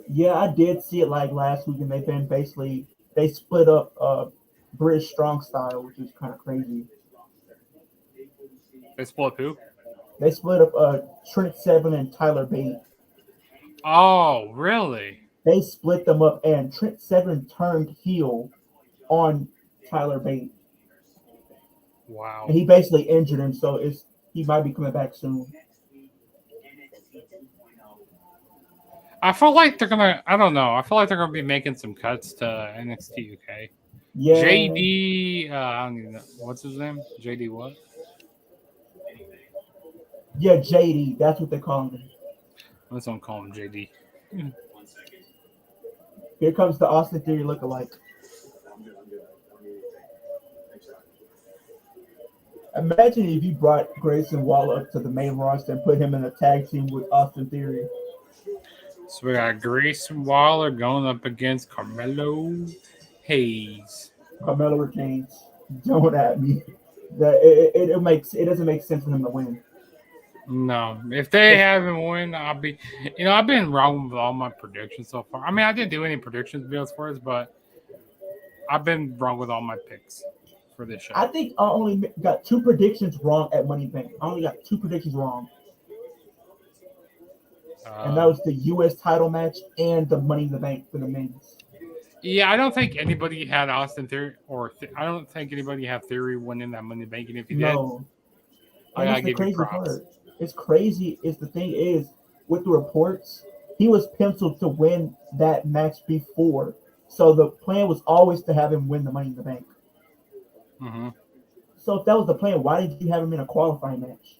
yeah. I did see it like last week, and they split up British Strong Style, which is kind of crazy. They split who? They split up Trent Seven and Tyler Bate. Oh, really? They split them up, and Trent Seven turned heel on Tyler Bate, Wow. and he basically injured him. So he might be coming back soon. I feel like they're gonna. I don't know. I feel like they're gonna be making some cuts to NXT UK. Yeah, JD. I don't even know what's his name. JD what? yeah, JD. That's what they call him. Let's don't call him JD. Here comes the Austin Theory lookalike. Imagine if you brought Grayson Waller up to the main roster and put him in a tag team with Austin Theory. So we got Grayson Waller going up against Carmelo Hayes. Carmelo retains. Don't at me. It doesn't make sense for him to win. No, if they haven't won, I'll be. I've been wrong with all my predictions so far. I mean, I didn't do any predictions videos for us, but I've been wrong with all my picks for this show. I think I only got two predictions wrong at Money Bank. I only got two predictions wrong, and that was the U.S. title match and the Money in the Bank for the men's. Yeah, I don't think anybody had Austin Theory, I don't think anybody had Theory winning that Money Bank. And if you did, I gotta And that's the give you crazy props. part. It's crazy. Is the thing is with the reports, he was penciled to win that match before, so the plan was always to have him win the Money in the Bank. Mm-hmm. So if that was the plan, why did you have him in a qualifying match?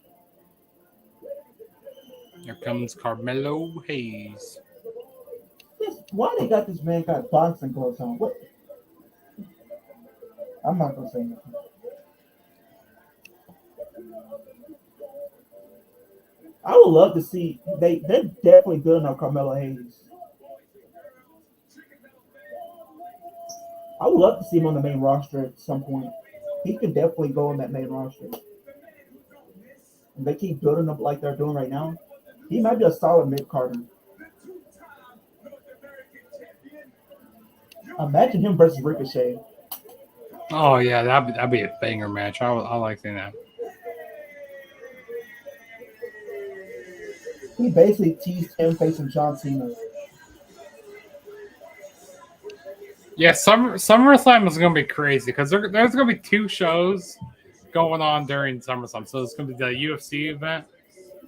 Here comes Carmelo Hayes. Why they got this man got boxing gloves on? What? I'm not gonna say anything. I would love to see they're definitely building up Carmelo Hayes. I would love to see him on the main roster at some point. He could definitely go on that main roster. And they keep building up like they're doing right now. He might be a solid mid carder. Imagine him versus Ricochet. Oh yeah, that'd be a banger match. I like seeing that. He basically teased him facing John Cena. Yeah, SummerSlam is gonna be crazy because there's gonna be two shows going on during SummerSlam. So it's gonna be the UFC event,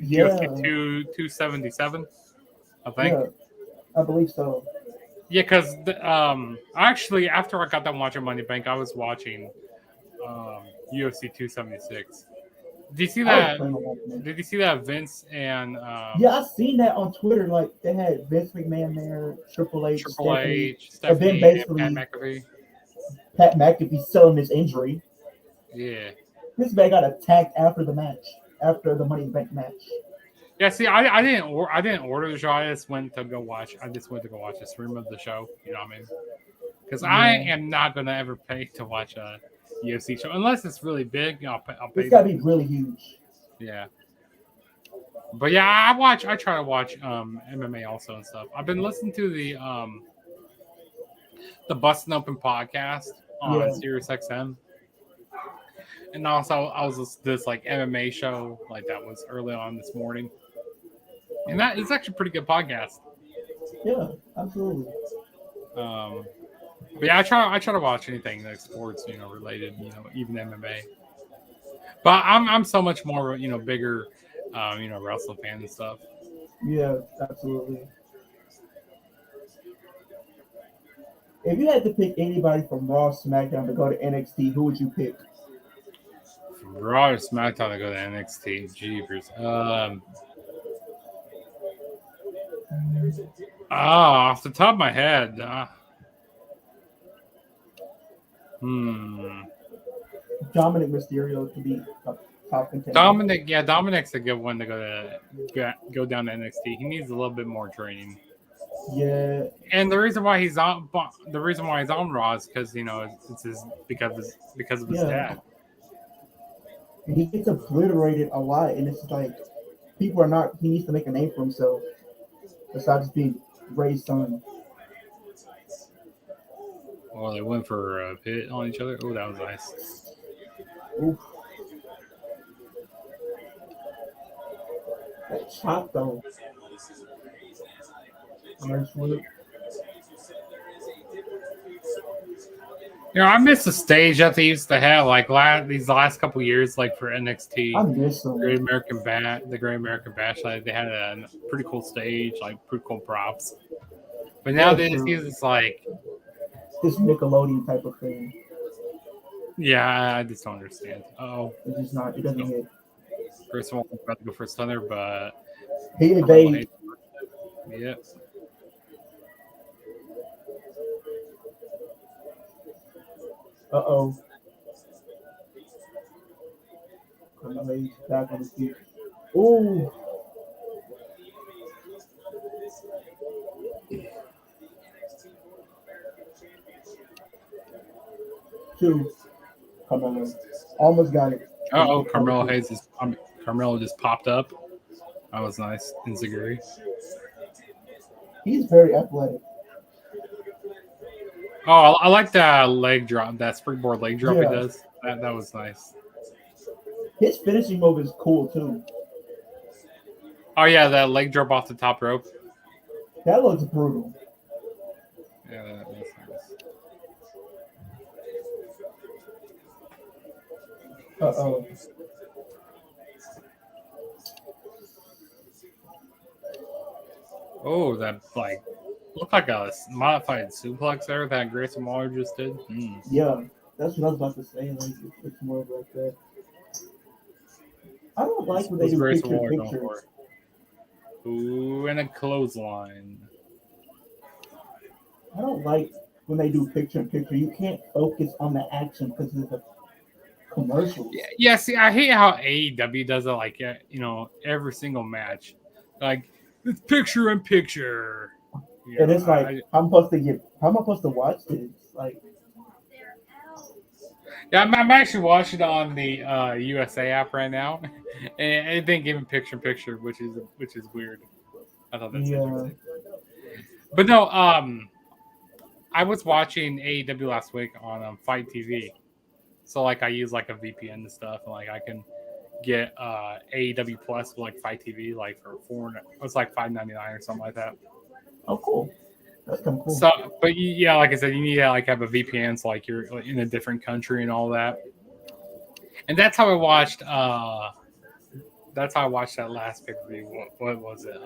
UFC Yeah, 277, I think. yeah, I believe so. Yeah, because actually after I got done watching Money Bank, I was watching UFC 276. Did you see I was that? planning on watching it. Did you see that Vince and Yeah, I seen that on Twitter. Like they had Vince McMahon there, Triple H, Triple H, and then Stephanie, and Pat basically McAfee? Pat McAfee selling his injury. Yeah. This man got attacked after the match, after the Money in the Bank match. Yeah, see, I didn't order the show. I just went to go watch the stream of the show. You know what I mean? because I Yeah. am not going to ever pay to watch a UFC show unless it's really big. I'll pay. It's got to be really huge. Yeah. But yeah, I try to watch MMA also and stuff. I've been listening to the Bustin' Open podcast on Yeah. Sirius XM. And also I was listening to this like MMA show like that was early on this morning. And that is actually a pretty good podcast. Yeah, absolutely. But yeah, I try to watch anything like sports, related, even MMA. But I'm so much more, bigger wrestling fan and stuff. Yeah, absolutely. If you had to pick anybody from Raw, SmackDown to go to NXT, who would you pick? From Raw or SmackDown to go to NXT, jeepers. Off the top of my head, Dominic Mysterio to be a top contender. Dominic's a good one to go down to NXT. He needs a little bit more training. Yeah, And the reason why he's on Raw is because because of his dad. and he gets obliterated a lot, and it's like people are not. He needs to make a name for himself besides being Ray's son. Well, they went for a hit on each other. Oh, that was nice. Oof. That chop though. Nice work. I miss the stage that they used to have like these last couple years, like for NXT. I miss them. The Great American Bash. Like they had a pretty cool stage, like pretty cool props. But now they just use this like this Nickelodeon type of thing. Yeah, I just don't understand. Oh, it's just not. It doesn't hit. First one about to go for Stunner, but he evaded. Yep. Uh-oh. Carmelo's back on his feet. Ooh. Two. Carmelo. Almost got it. Carmelo just popped up. That was nice. Enziguri. He's very athletic. Oh, I like that leg drop, that springboard leg drop he does. That was nice. His finishing move is cool too. Oh yeah, that leg drop off the top rope. That looks brutal. Yeah, that's nice. Uh-oh. Oh, that looked like a modified suplex there that Grayson Waller just did. Yeah, that's what I was about to say. Like, it's more like that. I don't like when they do picture. Ooh, and a clothesline. I don't like when they do picture-in-picture. You can't focus on the action because of the commercials. Yeah, see, I hate how AEW does it, like, every single match. Like, it's picture-in-picture. And it's like, how am I supposed to watch this? Like, yeah, I'm actually watching it on the USA app right now, and it didn't give me picture-in-picture, which is weird. I thought that's interesting. But no, I was watching AEW last week on Fight TV, so like I use like a VPN and stuff, and like I can get AEW Plus with like Fight TV like for it's like $5.99 or something like that. Oh, cool. That's kind of cool. So, but yeah, like I said, you need to like have a VPN, so like you're in a different country and all that. And that's how I watched. That's how I watched that last pay-per-view. What was it?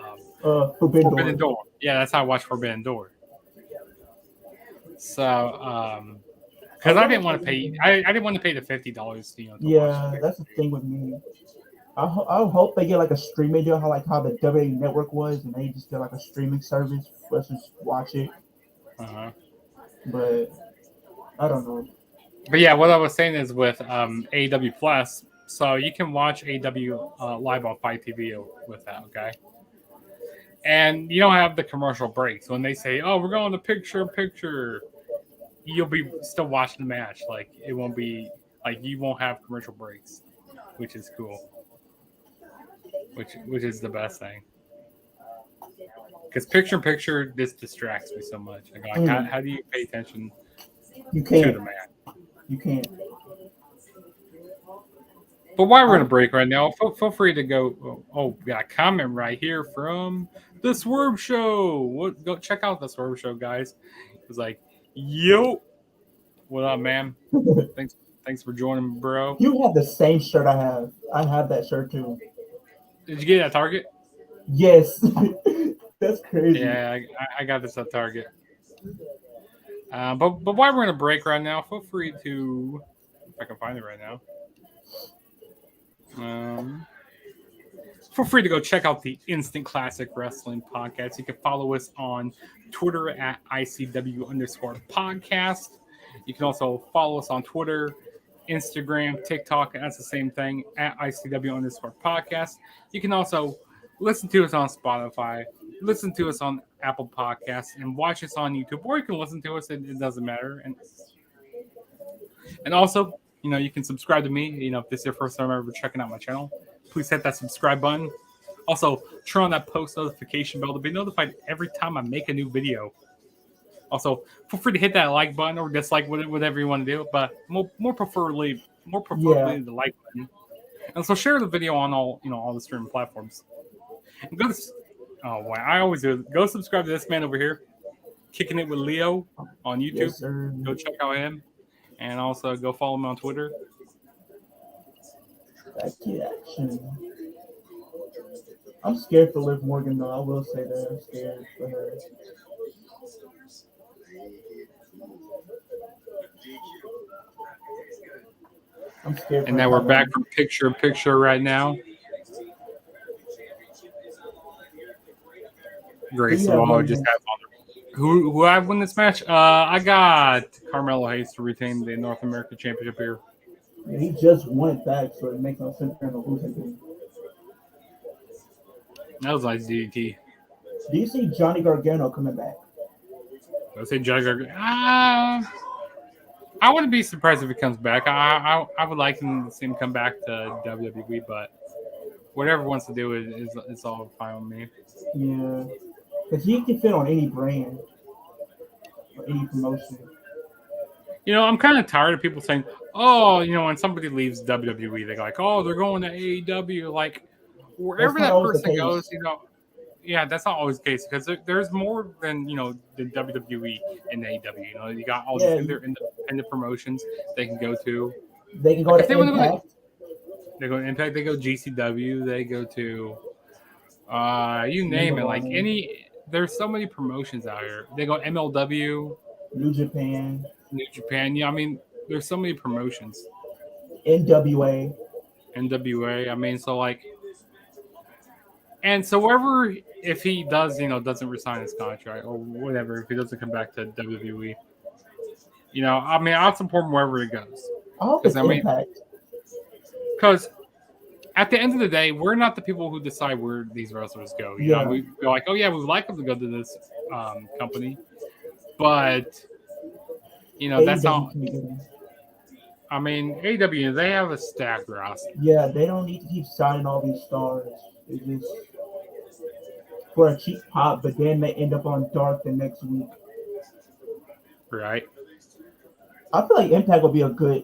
Forbidden Door. Yeah, that's how I watched Forbidden Door. So, because I didn't want to pay. I didn't want to pay the $50. Yeah, that's the thing with me. I hope they get like a streaming deal, how the WWE Network was, and they just get like a streaming service for us to watch it. But I don't know. But yeah, what I was saying is with AEW Plus, so you can watch AEW live on Fight TV with that, okay? And you don't have the commercial breaks when they say, "Oh, we're going to picture-in-picture." you'll be still watching the match. Like it won't be like you won't have commercial breaks, which is cool. Which is the best thing. Because picture in picture, this distracts me so much. Like how do you pay attention You to can't. the match? You can't. But while we're in a break right now, feel free to go. Oh, we got a comment right here from the Swerve Show. Go check out the Swerve Show, guys. It's like, yo, what up, man? Thanks for joining, bro. You have the same shirt I have. I have that shirt too. Did you get it at Target? Yes. That's crazy. Yeah, I got this at Target. But while we're in a break right now, feel free to, if I can find it right now. Feel free to go check out the Instant Classic Wrestling Podcast. You can follow us on Twitter at ICW_podcast. You can also follow us on Twitter, Instagram, TikTok, and that's the same thing at ICW_podcast. You can also listen to us on Spotify, listen to us on Apple Podcasts, and watch us on YouTube, or you can listen to us. It doesn't matter. And also, you can subscribe to me. If this is your first time ever checking out my channel, please hit that subscribe button. Also, turn on that post notification bell to be notified every time I make a new video. Also, feel free to hit that like button or dislike whatever you want to do, but more preferably the like button. And so share the video on all the streaming platforms. And I always do it. Go subscribe to this man over here, Kicking It with Leo on YouTube. Yes, sir. Go check out him. And also go follow me on Twitter. Back to action. I'm scared for Liv Morgan, though. I will say that. I'm scared for her. I'm scared for And now we're back from picture in picture right now. Grace Wall just has on. Who I won this match? I got Carmelo Hayes to retain the North American Championship here. Yeah, he just won it back, so it makes no sense for him to lose again. That was nice DDT. Do you see Johnny Gargano coming back? I say Johnny Gargano. I wouldn't be surprised if he comes back. I would like him to see him come back to WWE, but whatever he wants to do is all fine with me. Yeah, because he can fit on any brand or any promotion. I'm kind of tired of people saying, "Oh, when somebody leaves WWE, they're like, oh, they're going to AEW." Like wherever that person goes, yeah, that's not always the case because there's more than the WWE and AEW. You got all these independent promotions they can go to. They can go to Impact. They go to Impact. They go GCW. They go to you name it. Like there's so many promotions out here. They go MLW, New Japan. Yeah, I mean, there's so many promotions. NWA. I mean, so like, and so wherever, if he does, doesn't resign his contract or whatever, if he doesn't come back to WWE, I mean, I'll support him wherever he goes. I hope it's Impact. Because at the end of the day, we're not the people who decide where these wrestlers go. You know, we go like, oh yeah, we would like them to go to this company, but that's not. I mean, AEW, they have a stacked roster. Yeah, they don't need to keep signing all these stars. It's just for a cheap pop, but then they end up on Dark the next week. Right. I feel like Impact will be a good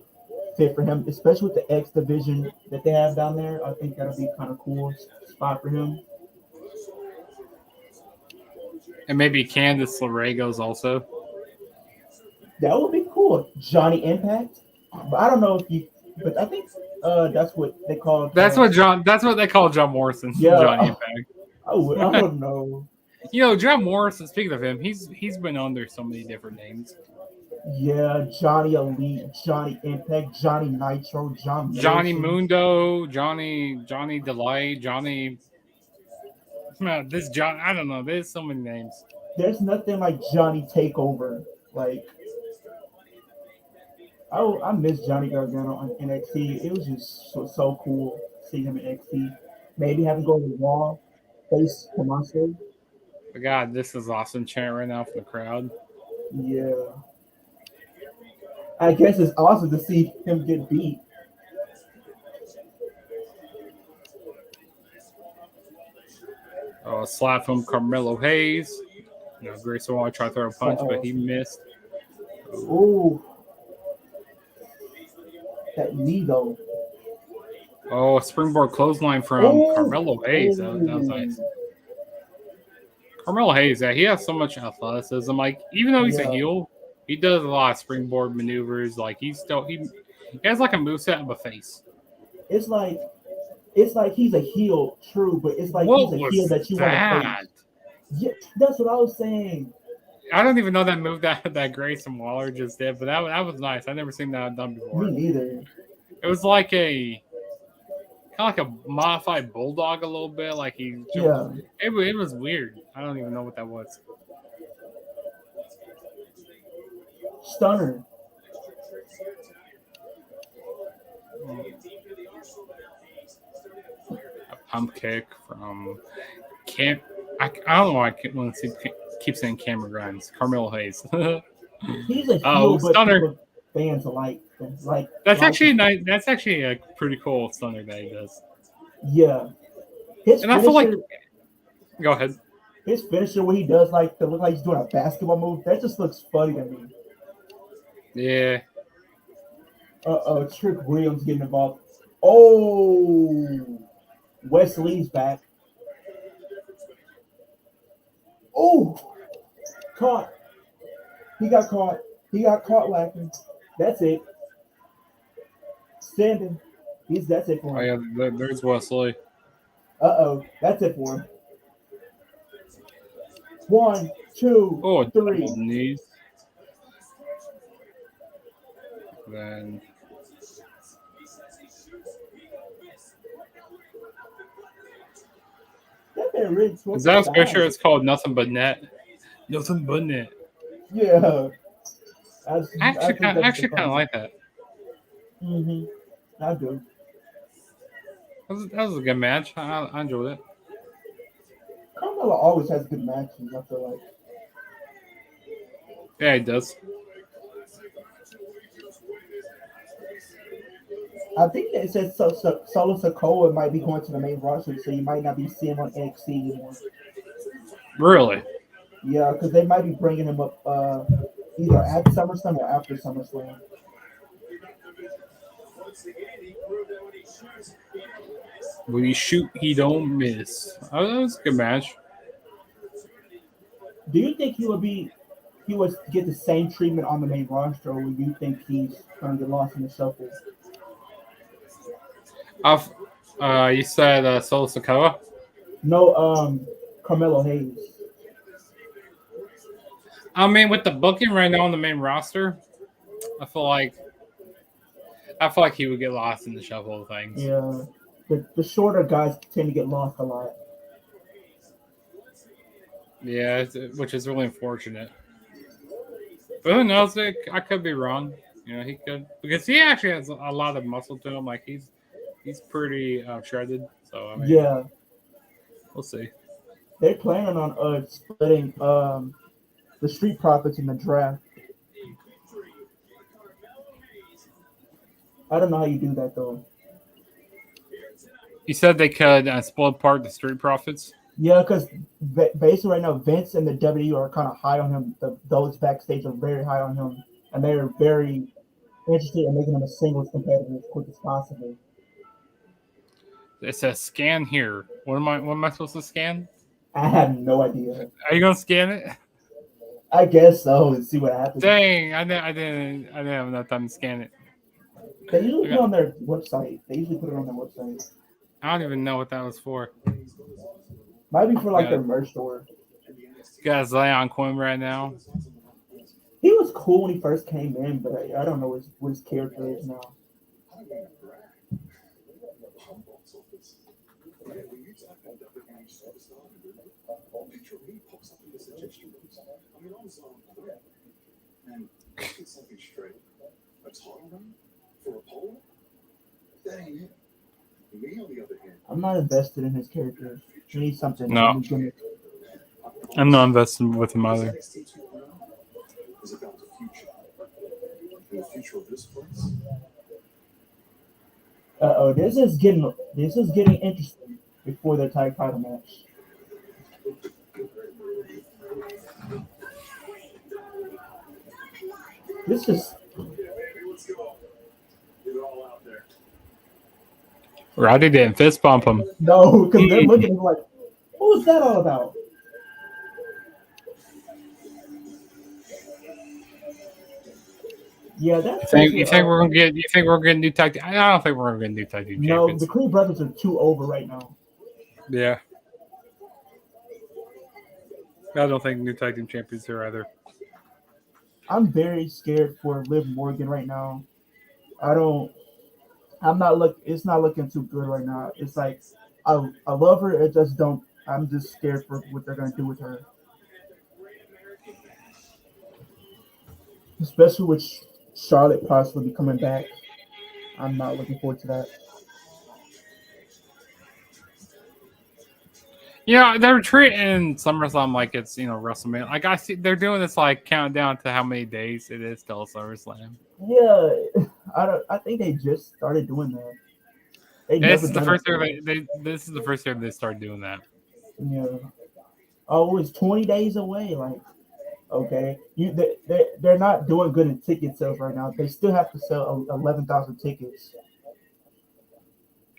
fit for him, especially with the X division that they have down there. I think that'll be kind of cool spot for him. And maybe Candice LeRae goes also. That would be cool. Johnny Impact. But I don't know if you. But I think that's what they call. That's what they call John Morrison. Yeah, Johnny Impact. I don't know. John Morrison. Speaking of him, he's been under so many different names. Yeah, Johnny Elite, Johnny Impact, Johnny Nitro, Johnny Mundo, Johnny Delight, Johnny. This John, I don't know. There's so many names. There's nothing like Johnny Takeover. Like, I miss Johnny Gargano on NXT. It was just so cool seeing him in NXT. Maybe have him go to the wall, face Tommaso. But God, this is awesome chant right now from the crowd. Yeah. I guess it's awesome to see him get beat. Slap from Carmelo Hayes. Grayson Waller tried to throw a punch, but he missed. Ooh. That knee though. A springboard clothesline from Carmelo Hayes. That was nice. Carmelo Hayes, he has so much athleticism. Like, even though he's a heel, he does a lot of springboard maneuvers. Like, he has like a moveset of a face. It's like he's a heel, true, but it's like he's a heel that you want to face. Yeah, that's what I was saying. I don't even know that move that Grayson Waller just did, but that was nice. I've never seen that done before. Me neither. It was like kind of like a modified bulldog a little bit. Like it was weird. I don't even know what that was. Stunner. A pump kick from Cam. I don't know why I want to keep saying Cameron Grimes. Carmelo Hayes. He's a heel, but stunner. Fans like that's actually nice. That's actually a pretty cool stunner that he does. Yeah, I feel like. Go ahead. His finisher, when he does look like he's doing a basketball move, that just looks funny to me. Yeah. Trick Williams getting involved. Oh, Wesley's back. Oh, caught. He got caught. He got caught lacking. That's it. Standing. That's it for him. Oh, yeah, there's Wesley. That's it for him. 1, 2, 3. Knees. Then. Is that a picture? It's called Nothing But Net. Nothing But Net. Yeah. I actually kind of like that. I do. That was a good match. I enjoyed it. Carmelo always has good matches, I feel like. Yeah, he does. I think it says Solo Sikoa might be going to the main roster, so you might not be seeing him on NXT anymore. Really? Yeah, because they might be bringing him up either at SummerSlam or after SummerSlam. When he shoot, he don't miss. Oh, that was a good match. Do you think he would get the same treatment on the main roster, or do you think he's going to get lost in the shuffle? You said Solo Sikoa? No, Carmelo Hayes. I mean, with the booking right now on the main roster, I feel like he would get lost in the shuffle of things. Yeah, the shorter guys tend to get lost a lot. Yeah, which is really unfortunate. But who knows? I could be wrong. He could, because he actually has a lot of muscle to him. Like he's pretty shredded. So I mean, yeah, we'll see. They're planning on splitting the Street Profits in the draft. I don't know how you do that though. You said they could split apart the Street Profits. Yeah, because basically right now Vince and the WWE are kind of high on him. Those backstage are very high on him, and they're very interested in making him a singles competitor as quick as possible. It says scan here. What am I supposed to scan? I have no idea. Are you gonna scan it? I guess so, and see what happens. Dang, I didn't have enough time to scan it. They usually put it on their website. I don't even know what that was for. Might be for their merch store. Got Zion Quinn right now. He was cool when he first came in, but I don't know what his character is now. I'm not invested in his character. He needs something. No. I'm not invested with him either. Oh, this is getting interesting before the tag title match. This is Roddy didn't fist bump him. no, because they're looking at him like, what was that all about? Yeah, that's You think we're gonna get? You think we're gonna new tag team? I don't think we're gonna get new tag team no. champions. The Creed brothers are too over right now. Yeah. I don't think new tag team champions are either. I'm very scared for Liv Morgan right now. I'm not look. It's not looking too good right now. It's like I love her. It just don't. I'm just scared for what they're gonna do with her, especially with Charlotte possibly coming back. I'm not looking forward to that. Yeah, they're treating SummerSlam like it's WrestleMania. Like I see, they're doing this like countdown to how many days it is till SummerSlam. Yeah, I think they just started doing that. This is the first year This is the first year they started doing that. Yeah. Oh, it's 20 days away. Like, okay, they're not doing good in ticket sales right now. They still have to sell 11,000 tickets.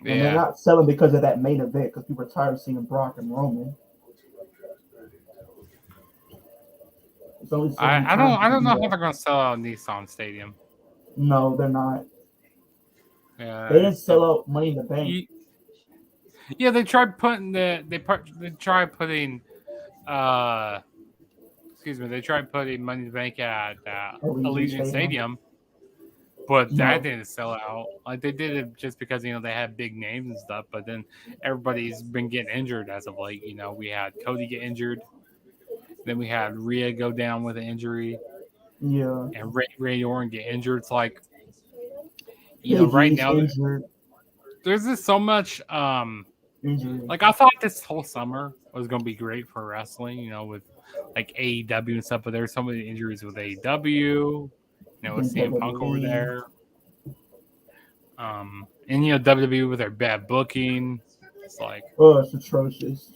And they're not selling because of that main event because people are tired of seeing Brock and Roman. I don't know how they're going to sell out Nissan Stadium. No, they're not. Yeah, they didn't sell out Money in the Bank. Yeah, they tried putting They tried putting Money in the Bank at Allegiant Stadium. But that didn't sell out. Like they did it just because they had big names and stuff. But then everybody's been getting injured as of late. We had Cody get injured, then we had Rhea go down with an injury. Yeah. And Ray Orton get injured. It's like right now there's just so much injury. Like I thought this whole summer was gonna be great for wrestling. With like AEW and stuff. But there's so many injuries with AEW. With CM Punk over there. And WWE with their bad booking. It's like it's atrocious.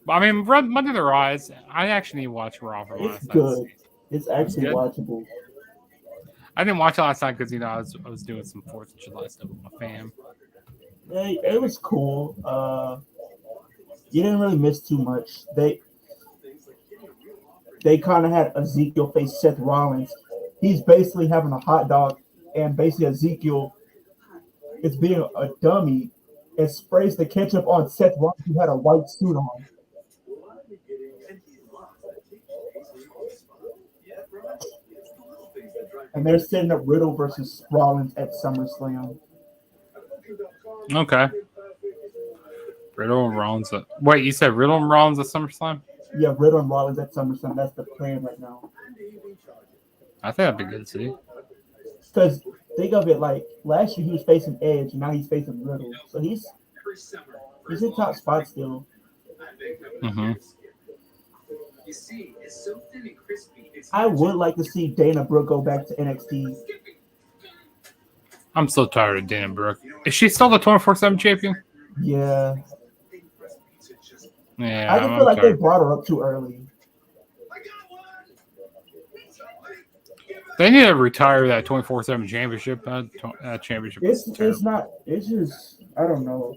But I mean, run under their eyes. I actually need to watch Raw for last night. Good. It's actually watchable. I didn't watch it last night because I was doing some 4th of July stuff with my fam. Yeah, it was cool. You didn't really miss too much. They kind of had Ezekiel face Seth Rollins. He's basically having a hot dog, and basically Ezekiel is being a dummy and sprays the ketchup on Seth Rollins, who had a white suit on. And they're setting up Riddle versus Rollins at SummerSlam. Okay. Riddle and Rollins. Wait, you said Riddle and Rollins at SummerSlam? Yeah, Riddle and Rollins at SummerSlam. That's the plan right now. I think that'd be good to see. Because think of it like last year he was facing Edge, and now he's facing Riddle. So he's in top spot still. Mm-hmm. I would like to see Dana Brooke go back to NXT. I'm so tired of Dana Brooke. Is she still the 24/7 champion? Yeah. Yeah. I just feel like they brought her up too early. They need to retire that 24/7 championship. Championship. It's not. It's just I don't know.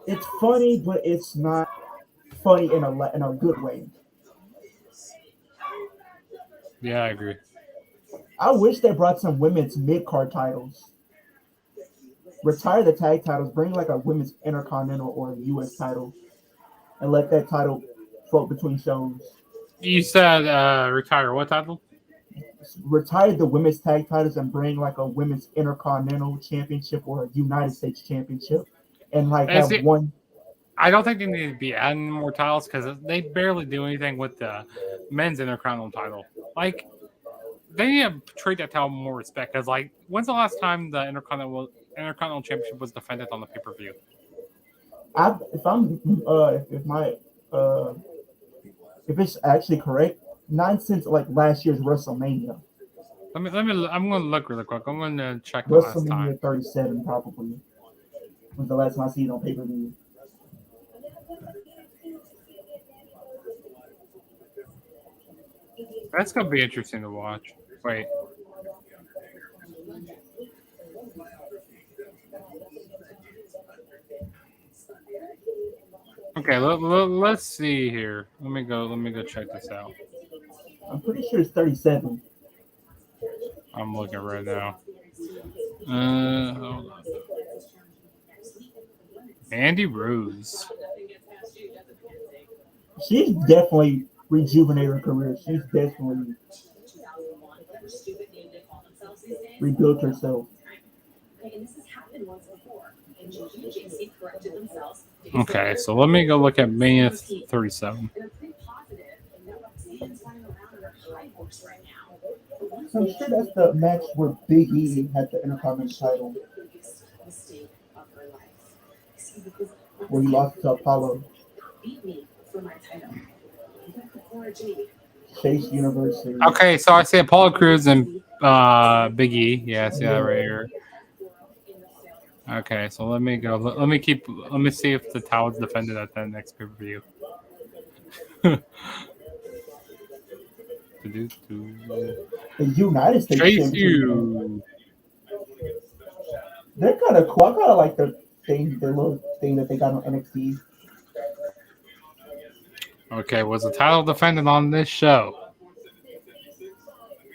It's funny, but it's not funny in a good way. Yeah, I agree. I wish they brought some women's mid-card titles. Retire the tag titles, bring like a women's intercontinental or a U.S. title, and let that title float between shows. You said retire what title? Retire the women's tag titles and bring like a women's intercontinental championship or a United States championship, and like have one. I don't think they need to be adding more titles because they barely do anything with the men's intercontinental title. Like, they need to treat that title with more respect. Because, like, when's the last time the intercontinental championship was defended on the pay-per-view? If it's actually correct, not since like last year's WrestleMania. I'm gonna look really quick. I'm gonna check the last time. WrestleMania 37 probably was the last time I seen it on pay-per-view. That's gonna be interesting to watch. Wait. Okay, let's see here. Let me go check this out. I'm pretty sure it's 37. I'm looking right now. Hold on. Andy Rose. She's definitely rejuvenated her career. She's definitely rebuilt herself. Okay, so let me go look at Mania 37. So I'm sure that's the match where Big E had the Intercontinental title, where he lost to Apollo. Chase University. Okay, so I see Apollo Crews and Big E. Yeah, I see that right here. Okay, so let me go. Let me see if the towel's defended at that next pay-per-view. The United States Chase Championship. you. They're kind of cool. I kind of like the little thing that they got on NXT. Okay, was the title defended on this show?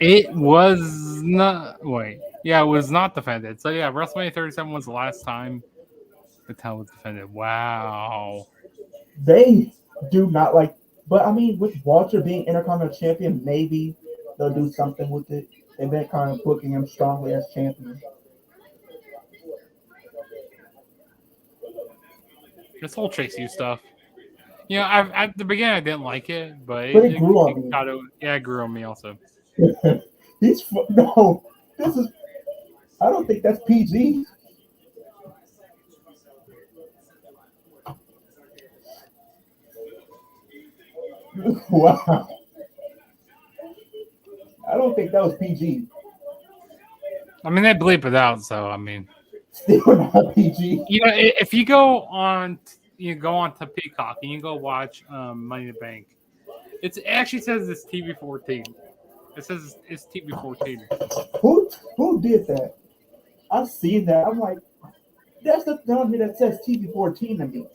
It was not. Wait, yeah, it was not defended. So yeah, WrestleMania 37 was the last time the title was defended. Wow. They do not like, but I mean, with Walter being Intercontinental Champion, maybe they'll do something with it. They've been kind of booking him strongly as champion. This whole Chase U stuff. You know, at the beginning I didn't like it, but it grew on me. Yeah, it grew on me also. No, this is. I don't think that's PG. Wow. I don't think that was PG. I mean, they bleep it out, so I mean, still not PG. You know, if you go on to Peacock and you go watch Money in the Bank, it actually says it's TV 14. It says it's TV 14. Who did that? I've seen that. I'm like, that's the down here that says TV 14 to me.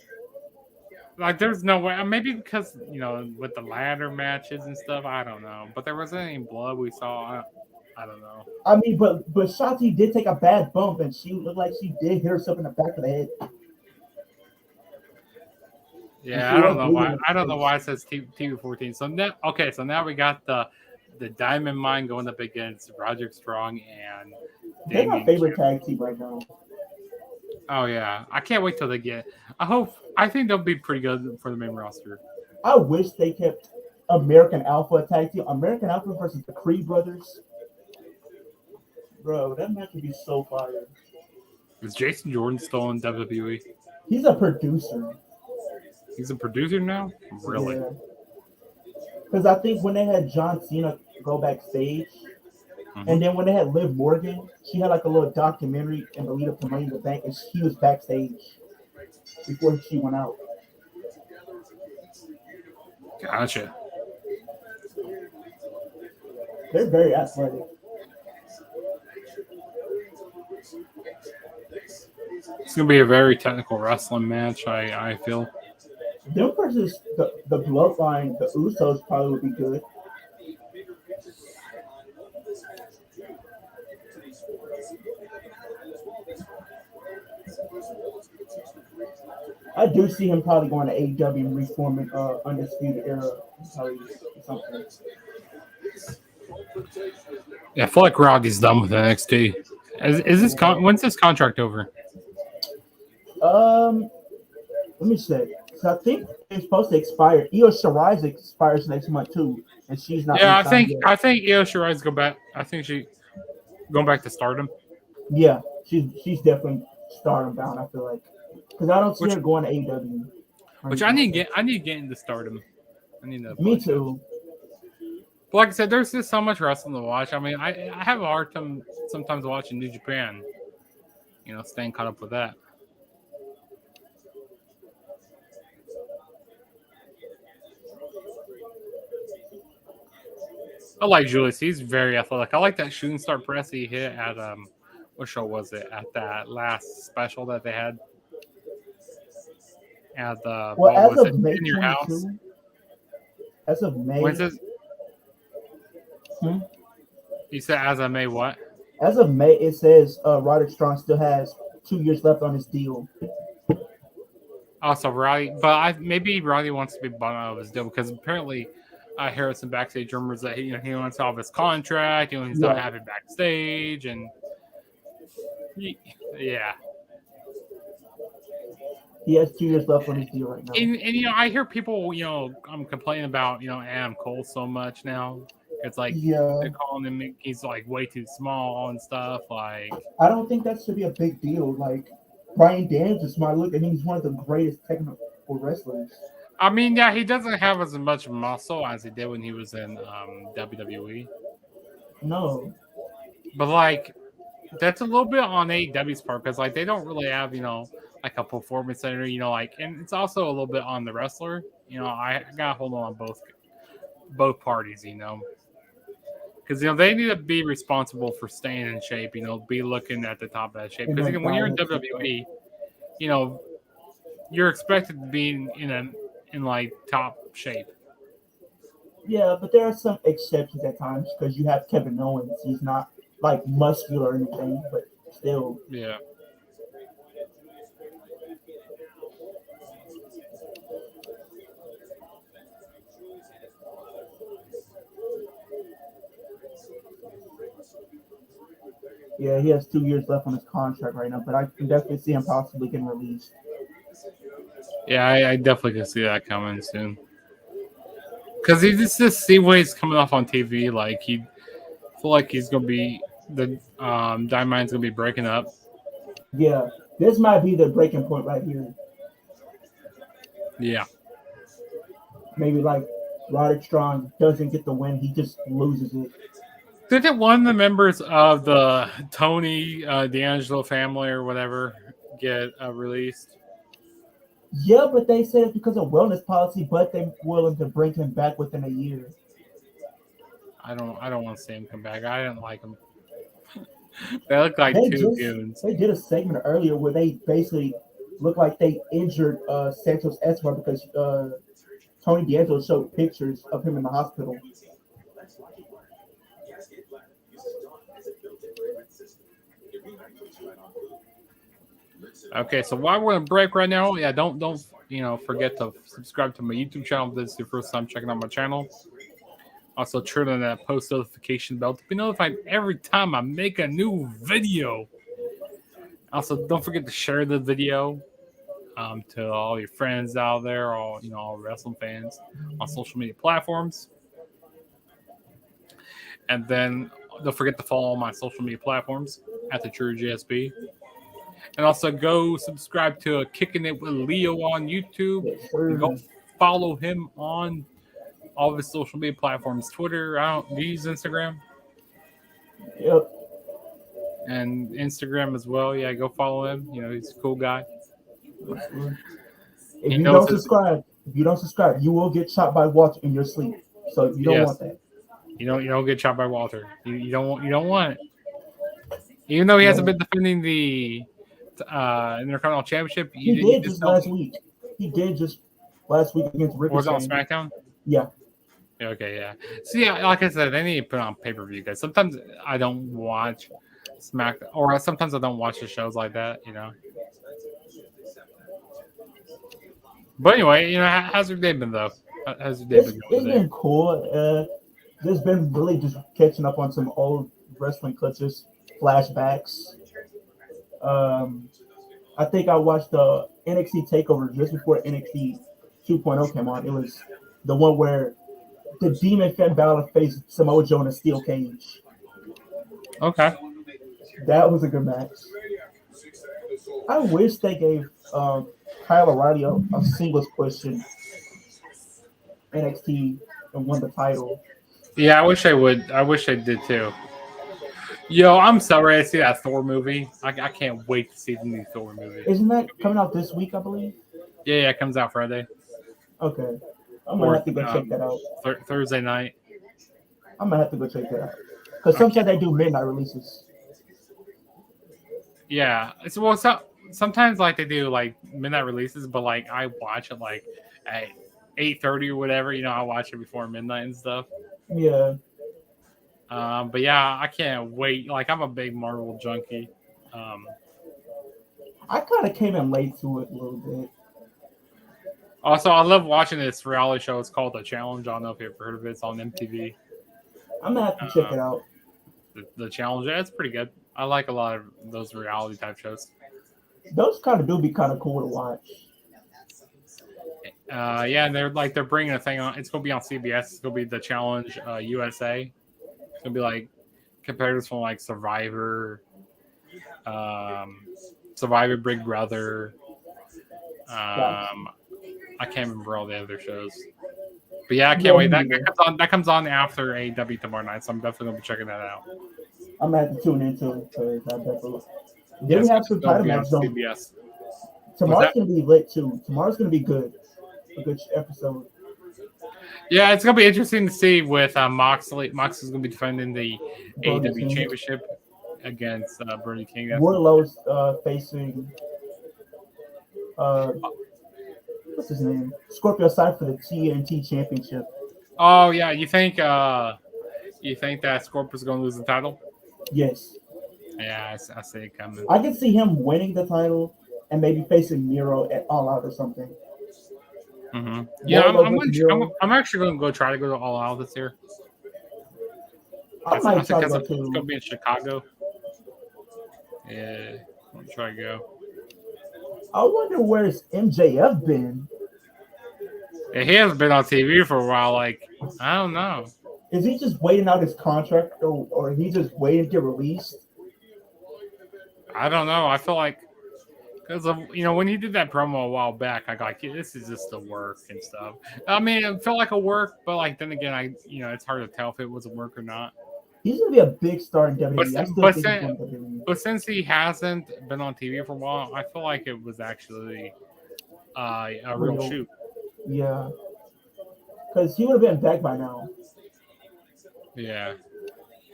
Like, there's no way. Maybe because, with the ladder matches and stuff, I don't know. But there wasn't any blood we saw. I don't know. I mean, but Shotzi did take a bad bump, and she looked like she did hit herself in the back of the head. Yeah, I don't know why. I don't know why it says TV 14. So now we got the Diamond Mine going up against Roderick Strong and they're my favorite tag team right now. Oh yeah, I can't wait till they get. I think they'll be pretty good for the main roster. I wish they kept American Alpha tag team. American Alpha versus the Creed brothers. Bro, that match would be so fire. Is Jason Jordan still in WWE? He's a producer. He's a producer now? Really? Because I think when they had John Cena go backstage, and then when they had Liv Morgan, she had like a little documentary in the lead up to Money in the Bank, and he was backstage before she went out. Gotcha. They're very athletic. It's going to be a very technical wrestling match, I feel. Them versus the Bloodline, the Usos probably would be good. I do see him probably going to AEW and reforming Undisputed Era. Something. Yeah, I feel like Roddy's done with NXT. Is this when's this contract over? Let me check. So I think it's supposed to expire. Io Shirai expires next month too, and she's not. Yeah, I think Io Shirai's go back. I think she going back to Stardom. Yeah, she's definitely Stardom bound. I feel like because I don't see her going to AEW. Which I need to get into Stardom. I need to. Me too. But like I said, there's just so much wrestling to watch. I mean, I have a hard time sometimes watching New Japan. Staying caught up with that. I like Julius. He's very athletic. I like that shooting star press he hit at what show was it? At that last special that they had at the Well, what as was it of May in your house? 22, as of May, When's this? Hmm? You said as of May what? As of May, it says Roderick Strong still has 2 years left on his deal. Also, Roddy, but maybe Roddy wants to be bought out of his deal because apparently I heard some backstage rumors that he wants off his contract. He's not happy backstage, and yeah. He has 2 years left on his deal right now. And I hear people complaining about Adam Cole so much now. It's like they're calling him, he's like way too small and stuff. Like, I don't think that should be a big deal. Like, Bryan Daniels is smart. Look, I mean, he's one of the greatest technical wrestlers. I mean, yeah, he doesn't have as much muscle as he did when he was in WWE. No, but like that's a little bit on AEW's part because like they don't really have like a performance center. And it's also a little bit on the wrestler. I gotta hold on both parties. Because they need to be responsible for staying in shape. Be looking at the top of that shape. Because when you're in WWE, you're expected to be in like top shape. Yeah, but there are some exceptions at times because you have Kevin Owens. He's not like muscular or anything, but still. Yeah. Yeah, he has 2 years left on his contract right now, but I can definitely see him possibly getting released. Yeah, I definitely can see that coming soon. Because you just see when he's coming off on TV, like he feel like he's gonna be the Dynamite's gonna be breaking up. Yeah, this might be the breaking point right here. Yeah. Maybe like Roderick Strong doesn't get the win, he just loses it. Didn't one of the members of the Tony D'Angelo family or whatever get released? Yeah, but they said it's because of wellness policy, but they're willing to bring him back within a year. I don't want to see him come back. I didn't like him. They look like two goons. They did a segment earlier where they basically looked like they injured Santos Escobar because Tony D'Angelo showed pictures of him in the hospital. Okay, so while we're on break right now, don't forget to subscribe to my YouTube channel if this is your first time checking out my channel. Also, turn on that post notification bell to be notified every time I make a new video. Also, don't forget to share the video to all your friends out there, all wrestling fans on social media platforms. And then don't forget to follow my social media platforms at the True GSP. And also go subscribe to Kicking It with Leo on YouTube. And go follow him on all of his social media platforms. Twitter, do you use Instagram? Yep. And Instagram as well. Yeah, go follow him. He's a cool guy. If you don't subscribe, you will get shot by Walter in your sleep. So you don't want that. You don't get shot by Walter. You don't want it. Even though he hasn't been defending the Intercontinental Championship, he did just last week. He did just last week against Ricochet. Was it on SmackDown? Yeah. Okay, yeah. So yeah, like I said, they need to put on pay-per-view, guys. Sometimes I don't watch SmackDown, or sometimes I don't watch the shows like that, But anyway, how's your day been though? How's your day been going? It's been cool. Just been really just catching up on some old wrestling clips, just flashbacks. I think I watched the NXT Takeover just before NXT 2.0 came on. It was the one where the Demon Finn Balor faced Samoa Joe in a steel cage. Okay. That was a good match. I wish they gave Kyle O'Reilly a singles push in NXT and won the title. Yeah, I wish I would. I wish I did too. Yo, I'm so ready to see that Thor movie. I can't wait to see the new Thor movie. Isn't that coming out this week? I believe. Yeah, it comes out Friday Okay, I'm gonna or have to go check that out. Thursday night. I'm gonna have to go check that out because I some said can't. they do midnight releases. Yeah, sometimes like they do like midnight releases, but like I watch it like at 8:30 or whatever. You know, I watch it before midnight and stuff. Yeah, But yeah, I can't wait. Like I'm a big Marvel junkie. Um, I kind of came in late to it a little bit. Also, I love watching this reality show. It's called The Challenge. I don't know if you've ever heard of it. It's on MTV. I'm gonna have to check it out. The Challenge. Yeah, it's pretty good. I like a lot of those reality type shows. Those kind of do be kind of cool to watch. Yeah, and they're bringing a thing on. It's gonna be on CBS. It's gonna be The Challenge USA. It's gonna be like competitors from like Survivor, Survivor, Big Brother. I can't remember all the other shows. But yeah, I can't wait. That comes on after AEW tomorrow night, so I'm definitely gonna be checking that out. I'm gonna have to tune into because I definitely. Then Yes, we have it's some gonna title be on matches on. CBS. Tomorrow's gonna be lit too. Tomorrow's gonna be good. A good episode. Yeah, it's gonna be interesting to see with Moxley. Moxley's gonna be defending the Brody AEW King. Championship against Brody King. Wardlow's facing what's his name? Scorpio Sky for the TNT Championship. Oh yeah, you think that Scorpio's gonna lose the title? Yes. Yeah, I see it coming. I can see him winning the title and maybe facing Miro at All Out or something. Mm-hmm. Yeah, I'm actually going to go try to go to All Out this year. I might try to go it's too. going to be in Chicago. Yeah, I'm try to go. I wonder where's MJF been. Yeah, he hasn't been on TV for a while. Like, I don't know. Is he just waiting out his contract, or he just waiting to get released? I don't know. I feel like because when he did that promo a while back, I got like, this is just the work and stuff. I mean, it felt like a work, but like then again, it's hard to tell if it was a work or not. He's gonna be a big star in WWE. But since he hasn't been on TV for a while, I feel like it was actually a real shoot. Yeah, because he would have been back by now. Yeah,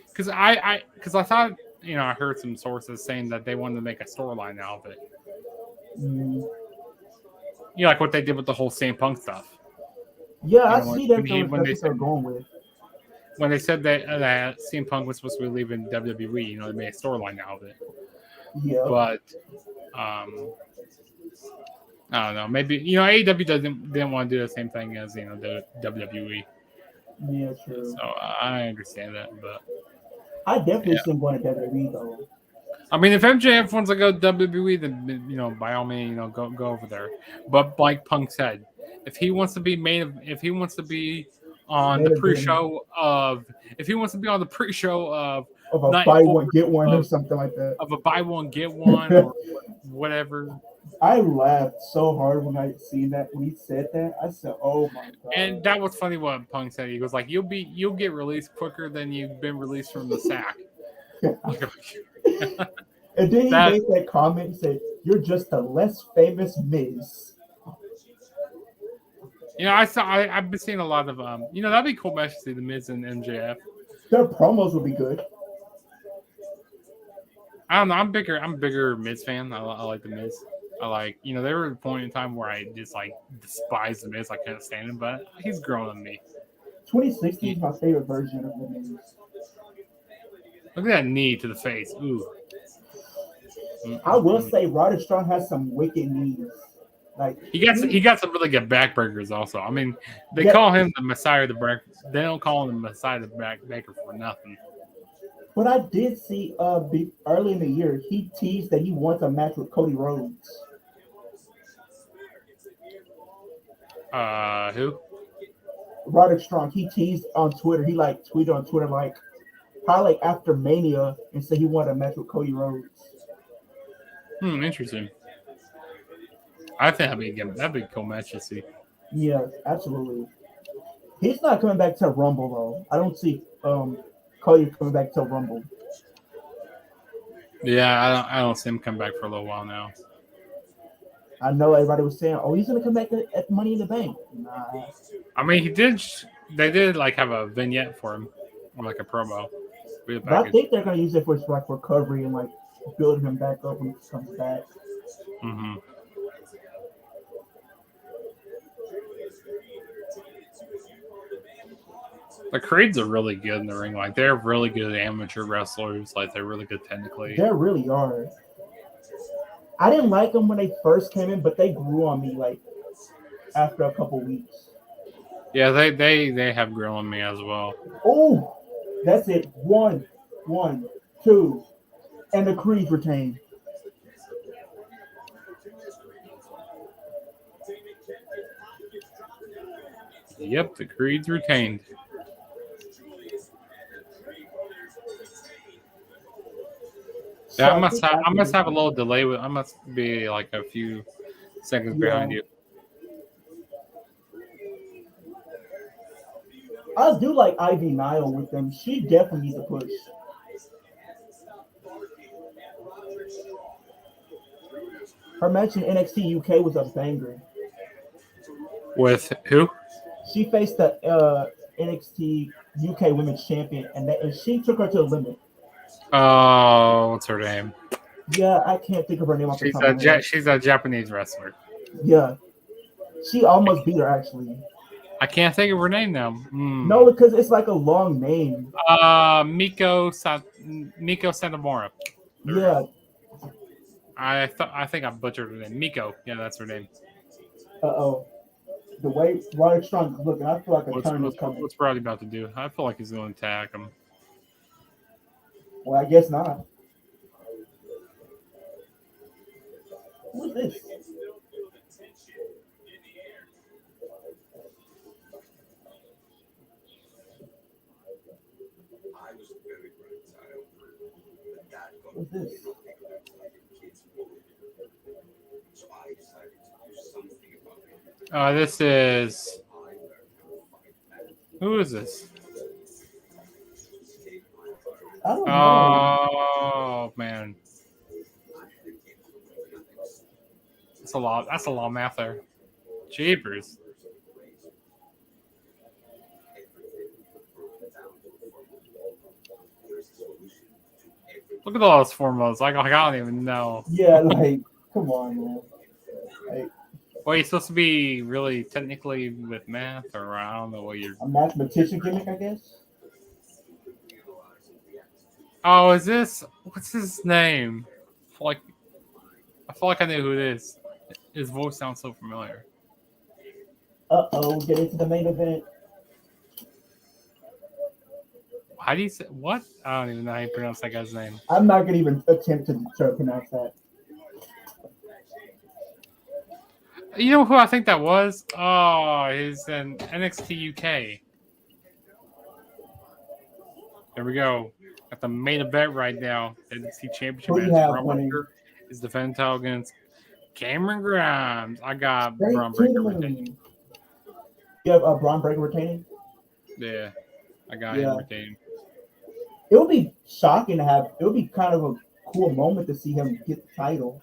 because I thought I heard some sources saying that they wanted to make a storyline out of it. Like what they did with the whole CM Punk stuff. Yeah, I see that. That's what they're going with. When they said that CM Punk was supposed to be leaving WWE, they made a storyline out of it. Yeah. But I don't know. Maybe AEW didn't want to do the same thing as the WWE. Yeah, true. So I understand that, but I definitely still want to WWE though. I mean, if MJF wants to go WWE, then by all means, go over there. But like Punk said, if he wants to be on the pre-show of a buy one get one or something like that, of a buy one get one or whatever. I laughed so hard when I seen that when he said that. I said, "Oh my god!" And that was funny what Punk said. He goes like, "You'll get released quicker than you've been released from the sack." And then he made that comment and said, "You're just a less famous Miz." I've been seeing a lot of that'd be a cool match to see the Miz and MJF. Their promos would be good. I don't know. I'm a bigger Miz fan. I like the Miz. I like, there was a point in time where I just like despised the Miz. I couldn't stand him, but he's grown on me. 2016 is my favorite version of the Miz. Look at that knee to the face. Ooh. I will say Roderick Strong has some wicked knees. Like he got some really good backbreakers also. I mean, they call him the Messiah of the Back. They don't call him the Messiah of the Backbreaker for nothing. But I did see early in the year he teased that he wants a match with Cody Rhodes. Who? Roderick Strong. He teased on Twitter. He tweeted on Twitter probably after Mania and said he wanted a match with Cody Rhodes. Interesting. I think that'd be a cool match to see. Yeah, absolutely. He's not coming back to Rumble though. I don't see Cody coming back to Rumble. Yeah, I don't see him come back for a little while now. I know everybody was saying, "Oh, he's gonna come back at Money in the Bank." Nah, I mean, he did. They did like have a vignette for him, or like a promo. but I think they're gonna use it for like recovery and like building him back up when he comes back. Mm-hmm. The Creeds are really good in the ring. Like they're really good amateur wrestlers. Like they're really good technically. They really are. I didn't like them when they first came in, but they grew on me like after a couple weeks. Yeah, they have grown on me as well. Oh, that's it. One, two, and the Creed retain. Yep, the Creeds retained. Yeah, I must have a little delay with. I must be like a few seconds behind you. I do like Ivy Nile with them. She definitely needs a push. Her match in NXT UK was a banger. With who? She faced the NXT UK Women's Champion, and she took her to the limit. Oh, what's her name? Yeah, I can't think of her name off the top of my head. She's a Japanese wrestler. Yeah, she almost beat her actually. I can't think of her name now. No, because it's like a long name. Miko Santamora. Yeah. I think I butchered her name. Miko. Yeah, that's her name. Uh-oh. The way Roderick Strong is looking, I feel like a turn is coming. What's Brody about to do? I feel like he's going to attack him. Well, I guess not. Who's this? Who's this? This is. Who is this? I don't know. Oh man, that's a lot. That's a lot of math there. Jeepers. Look at all those formulas. Like I don't even know. Yeah, like come on, man. Like, well, you're supposed to be really technically with math, or I don't know what you're. A mathematician gimmick, I guess. Oh, is this? What's his name? I feel like I knew who it is. His voice sounds so familiar. Get into the main event. How do you say what? I don't even know how you pronounce that guy's name. I'm not gonna even attempt to pronounce that. You know who I think that was? Oh, he's in NXT UK. There we go. Got the main event right now. NXT Championship match. Is defending title against Cameron Grimes. I got Braun Breaker retaining. You have Braun Breaker retaining? Yeah, I got him retaining. It would be shocking to have. It would be kind of a cool moment to see him get the title.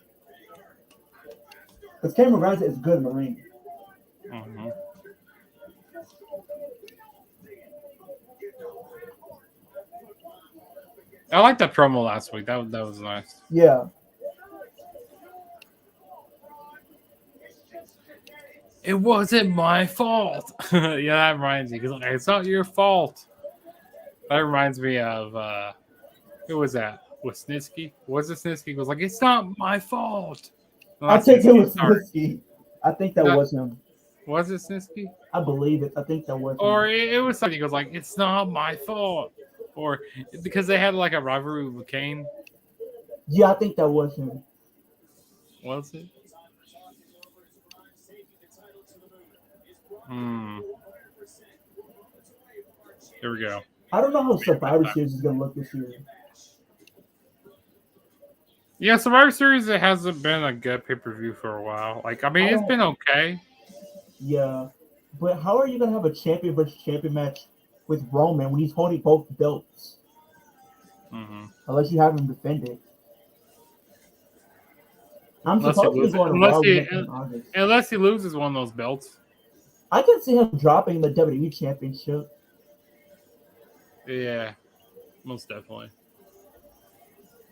Because Cameron Grimes is good in the ring. Mm-hmm. I liked that promo last week. That was nice. Yeah. It wasn't my fault. Yeah, that reminds me. Because it's not your fault. That reminds me of who was that? Was Snitsky? Was it Snitsky? He was like, it's not my fault. No, I think it was Snitsky. I think that was him. Was it Snitsky? I believe it. I think that was him. Or it was something. He goes like, it's not my fault. Or because they had like a rivalry with Kane. Yeah, I think that was him. Was it? Here we go. I don't know how Survivor Series is going to look this year. Yeah, Survivor Series, it hasn't been a good pay-per-view for a while. Like, I mean, it's been okay. Yeah. But how are you gonna have a champion versus champion match with Roman when he's holding both belts? Mm-hmm. Unless you have him defend it. I'm Unless he supposedly loses, going to Raw in August. unless he loses one of those belts. I can see him dropping the WWE Championship. Yeah, most definitely.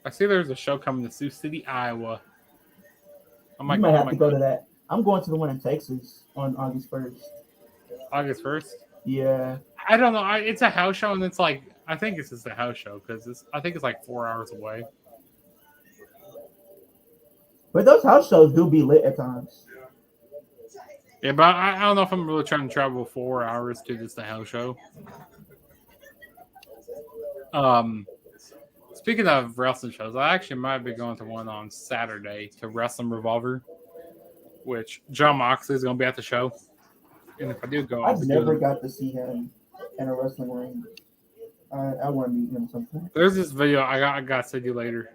I see there's a show coming to Sioux City, Iowa. I You might might go. have to go to that. I'm going to the one in Texas on August 1st. August 1st. Yeah. I don't know. It's a house show, and it's like I think it's just a house show because I think it's like 4 hours away. But those house shows do be lit at times. Yeah, but I don't know if I'm really trying to travel 4 hours to just a house show. Speaking of wrestling shows, I actually might be going to one on Saturday to Wrestling Revolver, which John Moxley is going to be at the show. And if I do go, I'll I've be never doing. got to see him in a wrestling ring. I want to meet him sometime. There's this video I got to send you later.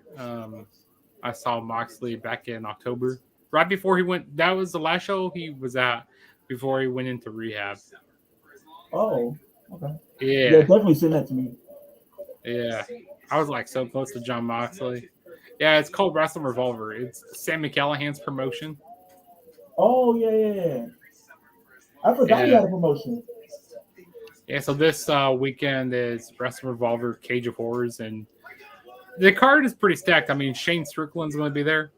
I saw Moxley back in October, right before he went. That was the last show he was at before he went into rehab. Oh, okay. Yeah, Yeah, definitely send that to me. yeah. I was like so close to John Moxley. Yeah, it's called Wrestling Revolver. It's Sammy Callahan's promotion. Oh, yeah. I forgot he Yeah. had a promotion. Yeah, so this weekend is Wrestling Revolver, Cage of Horrors, and the card is pretty stacked. I mean, Shane Strickland's going to be there.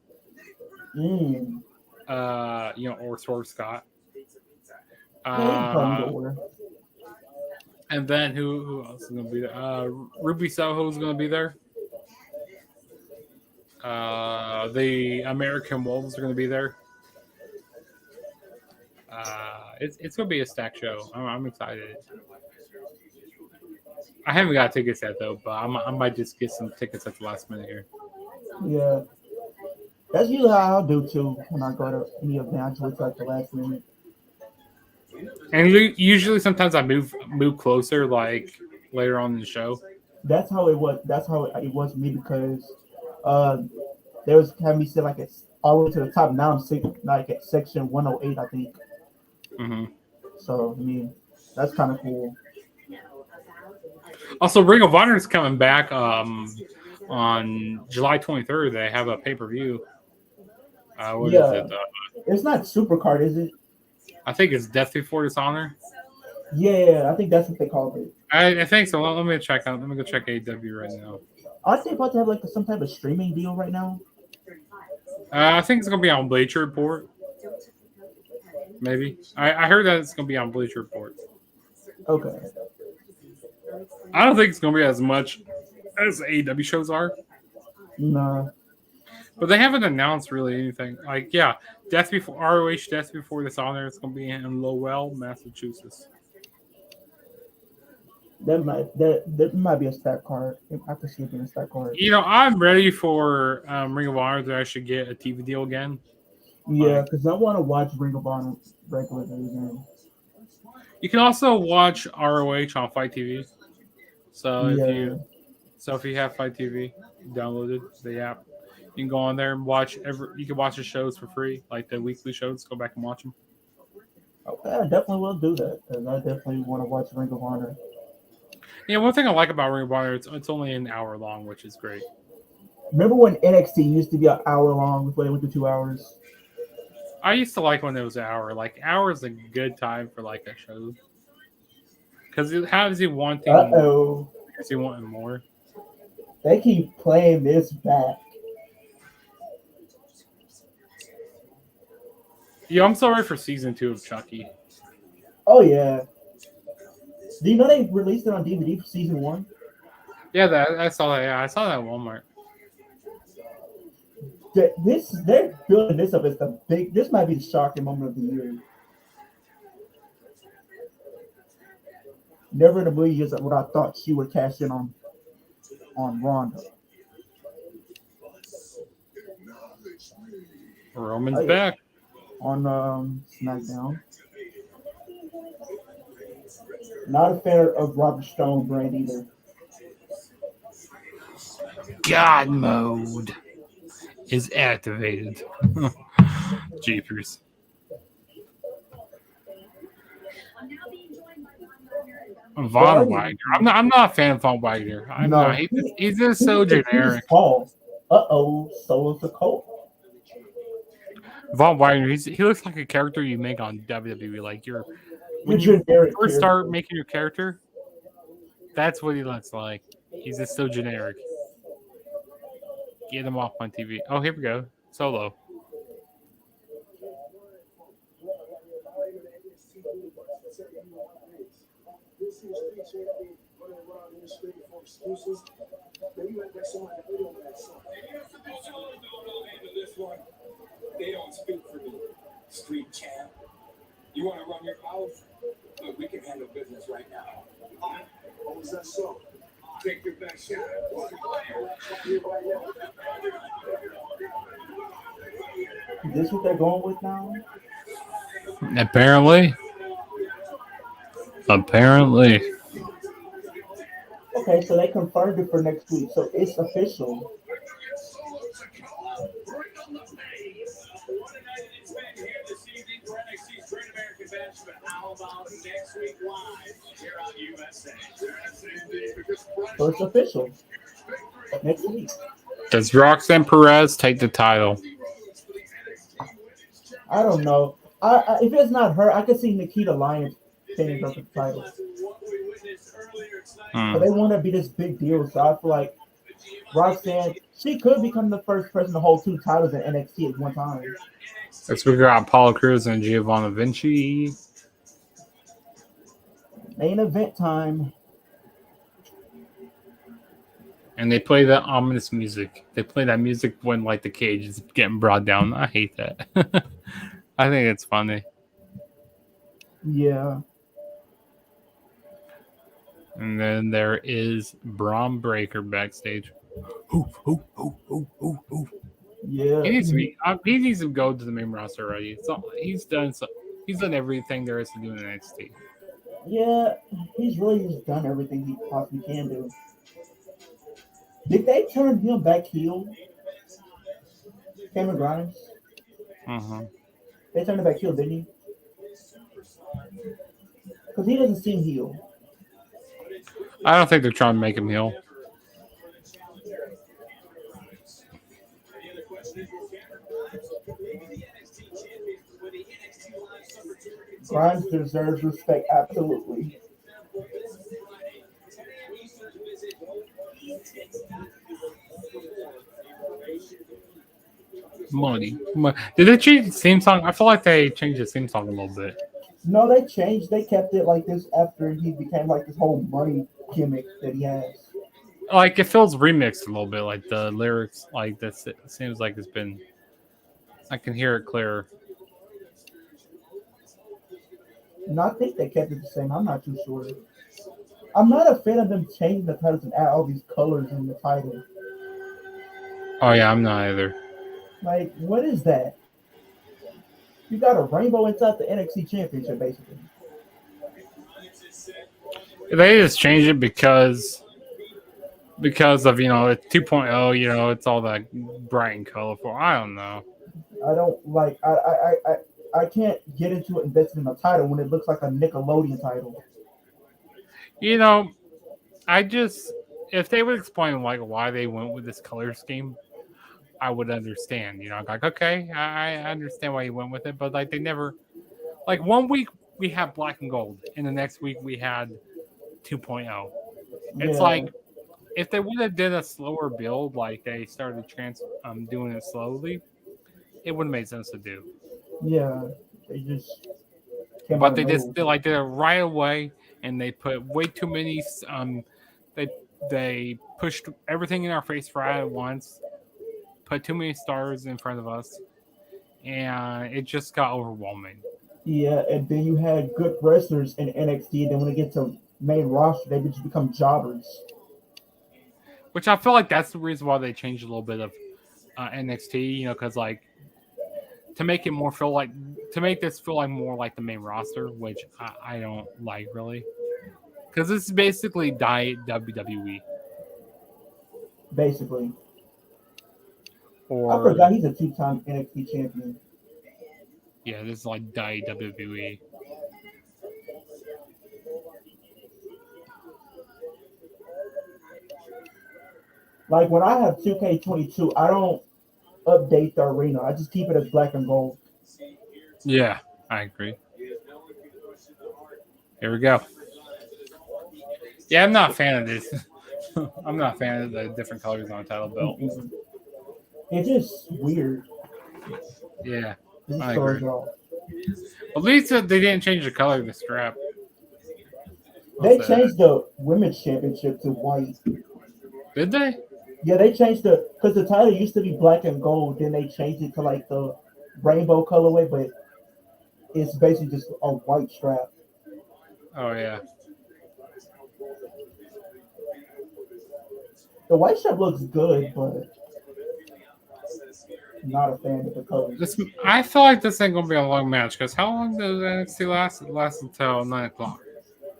Mm. Or Swerve Scott. Yeah, you can probably go order. And then who else is going to be there? Ruby Soho's going to be there. The American Wolves are going to be there. It's going to be a stacked show. I'm excited. I haven't got tickets yet though, but I might just get some tickets at the last minute here. Yeah. That's usually how I do too when I go to any event. I just wait till like the last minute. And usually, sometimes I move closer, like later on in the show. That's how it was. That's how it was for me because they was having me sit like it's all the way to the top. Now I'm sitting like at section 108, I think. Mm-hmm. So I mean, that's kind of cool. Also, Ring of Honor is coming back on July 23rd. They have a pay-per-view. What is it? It's not Supercard, is it? I think it's Death Before Dishonor. Yeah, I think that's what they called it. I think so. Let me check out. Let me go check AEW right now. Aren't they about to have like some type of streaming deal right now? I think it's gonna be on Bleacher Report. Maybe. I heard that it's gonna be on Bleacher Report. Okay. I don't think it's gonna be as much as AEW shows are. Nah. But they haven't announced really anything. Like, yeah, Death Before ROH, Death Before Dishonor. It's gonna be in Lowell, Massachusetts. That might be a stat card. I could see it being a stat card. You know, I'm ready for Ring of Honor to actually get a TV deal again. Yeah, because I want to watch Ring of Honor regularly again. You can also watch ROH on Fight TV. So if you have Fight TV, you downloaded the app. You can go on there and watch you can watch the shows for free, like the weekly shows. Go back and watch them. Okay, I definitely will do that because I definitely want to watch Ring of Honor. Yeah, one thing I like about Ring of Honor, it's only an hour long, which is great. Remember when NXT used to be an hour long before they went to 2 hours? I used to like when it was an hour. Like, hour is a good time for like a show. Because it has you wanting. Uh-oh. Has you wanting more. They keep playing this back. Yeah, I'm sorry for season 2 of Chucky. Oh yeah. Do you know they released it on DVD for season 1? Yeah, I saw that. Yeah, I saw that at Walmart. They're building this up as the big. This might be the shocking moment of the year. Never in a million years would I thought she would cash in on Ronda. Roman's back on SmackDown. Not a fan of Robert Stone brand either. God mode is activated. Jeepers. Von Wagner. I'm not a fan of Von Wagner. I'm No, not. He's just so He's generic. tall. So is the Colt. Von Wagner. He looks like a character you make on WWE. Like when Your you generic first character. start making your character, that's what he looks like. He's just so generic. Get him off my TV. Oh, here we go. Solo. They don't speak for me. Street champ. You want to run your mouth? Look, we can handle business right now. Oh, is that so? Take your best shot. Is this what they're going with now? Apparently. Okay, so they confirmed it for next week, so it's official. So it's official. Next week. Does Roxanne Perez take the title? I don't know. If it's not her, I could see Nikita Lyons pinning her for the title. But they want to be this big deal, so I feel like Roxanne, she could become the first person to hold 2 titles in NXT at one time. Let's figure out Apollo Crews and Giovanna Vinci. Main event time. And they play that ominous music. They play that music when like the cage is getting brought down. I hate that. I think it's funny. Yeah. And then there is Braun Breaker backstage. Yeah. He needs to go to the main roster already. So he's done everything there is to do in NXT. Yeah, he's really just done everything he possibly can do. Did they turn him back heel? Cameron Grimes? They turned him back heel, didn't he? Because he doesn't seem heel. I don't think they're trying to make him heel. Grimes deserves respect, absolutely. Money. Did they change the theme song? I feel like they changed the theme song a little bit. No, they changed. They kept it like this after he became like this whole money gimmick that he has. Like it feels remixed a little bit. Like the lyrics, like this. It seems like it's been. I can hear it clearer. No, I think they kept it the same. I'm not too sure. I'm not a fan of them changing the titles and add all these colors in the title. Oh yeah, I'm not either. Like, what is that? You got a rainbow inside the NXT Championship, basically. They just changed it because of it's 2.0. It's all that bright and colorful. I don't know. I don't like. I can't get into it investing in a title when it looks like a Nickelodeon title. If they would explain like why they went with this color scheme, I would understand. Like okay, I understand why you went with it, but like they never. Like 1 week we had black and gold, and the next week we had 2.0. It's like if they would have did a slower build, like they started doing it slowly, it would have made sense to do. Yeah, they just. But they just did it right away, and they put way too many. They pushed everything in our face right at once, put too many stars in front of us, and it just got overwhelming. Yeah, and then you had good wrestlers in NXT. Then when they get to main roster, they just become jobbers. Which I feel like that's the reason why they changed a little bit of NXT. Because like to make this feel like more like the main roster, which I don't like really. Because this is basically diet WWE. Basically. Or I forgot he's a 2-time NXT champion. Yeah, this is like diet WWE. Like when I have 2K22, I don't update the arena. I just keep it as black and gold. Yeah, I agree. Here we go. Yeah, I'm not a fan of this. I'm not a fan of the different colors on the title belt. Mm-mm. It's just weird. Yeah, It just I throws agree. you off. At least they didn't change the color of the strap. They changed the women's championship to white. Did they? Yeah, they changed because the title used to be black and gold. Then they changed it to like the rainbow colorway, but it's basically just a white strap. Oh yeah. The white strap looks good, but not a fan of the colors. I feel like this ain't gonna be a long match because how long does NXT last? It lasts until 9 o'clock.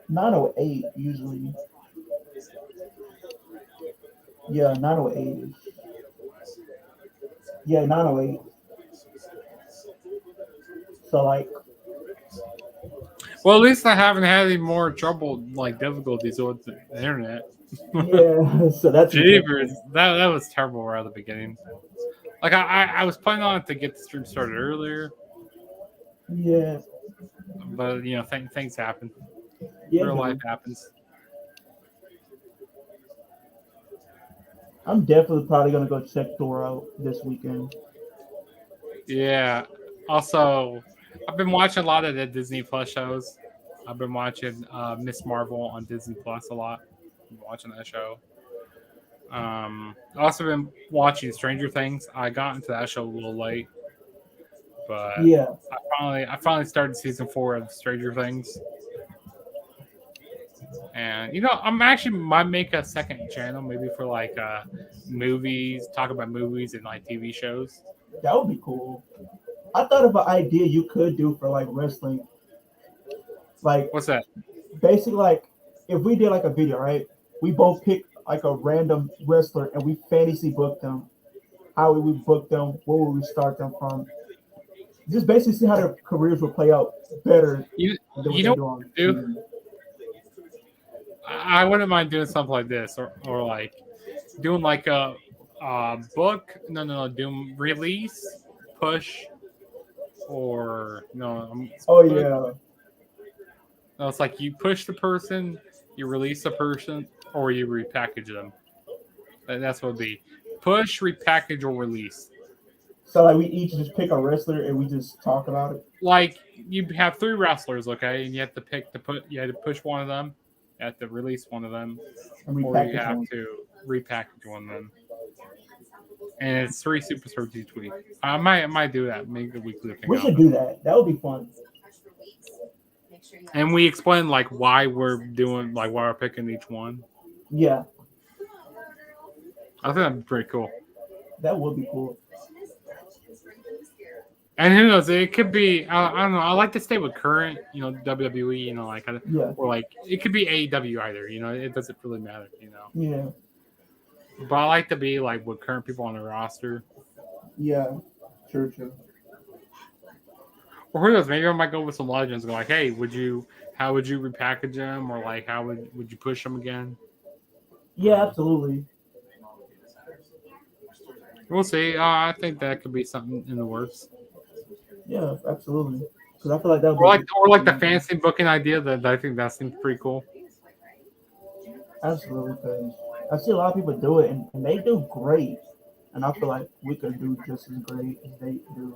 908 usually. Yeah, 908. Yeah, 908. So like, Well, at least I haven't had any more trouble like difficulties with the internet. yeah. So that's Jeepers, that was terrible right at the beginning. Like I was planning on it to get the stream started earlier, yeah. but you know things happen. Yeah, Real dude. life happens. I'm definitely probably gonna go check Thor out this weekend. Yeah. Also, I've been watching a lot of the Disney Plus shows. I've been watching Miss Marvel on Disney Plus a lot. I've been watching that show. Also been watching Stranger Things. I got into that show a little late, but Yeah, I finally started season 4 of Stranger Things. And you know, I'm actually might make a second channel maybe for like movies, talk about movies and like TV shows. that would be cool. I thought of an idea you could do for like wrestling. Like What's that? basically like if we did like a video, right? We both pick like a random wrestler and we fantasy book them. How would we book them? Where would we start them from? Just basically see how their careers will play out better You than what you they know do what on to do? TV. I wouldn't mind doing something like this, or like doing like a book. No, doing release, push, or no. Oh yeah, No, it's like you push the person, you release the person, or you repackage them. That's what it'd be. Push, repackage, or release. so like we each just pick a wrestler and we just talk about it. Like you have 3 wrestlers, okay, and you have to pick to put. You have to push one of them, you have to release one of them, And we or you package have them. to repackage one of them. And it's 3 superstars each week. I might do that. Make a weekly thing. We out should of it. do that. That would be fun. And we explain like why we're doing like why we're picking each one. Yeah, I think that'd be pretty cool. that would be cool. And who knows? It could be. I don't know. I like to stay with current, you know, WWE. You know, like Yeah, or like it could be AEW either. You know, it doesn't really matter. You know, yeah, but I like to be like with current people on the roster. yeah. True. Or who knows? Maybe I might go with some legends. Go like, hey, how would you repackage them, or like how would you push them again? Yeah, absolutely. We'll see. I think that could be something in the works. Yeah, absolutely. Because I feel like that would Or like the fantasy booking idea that I think that seems pretty cool. absolutely. Because I see a lot of people do it and they do great. And I feel like we could do just as great as they do.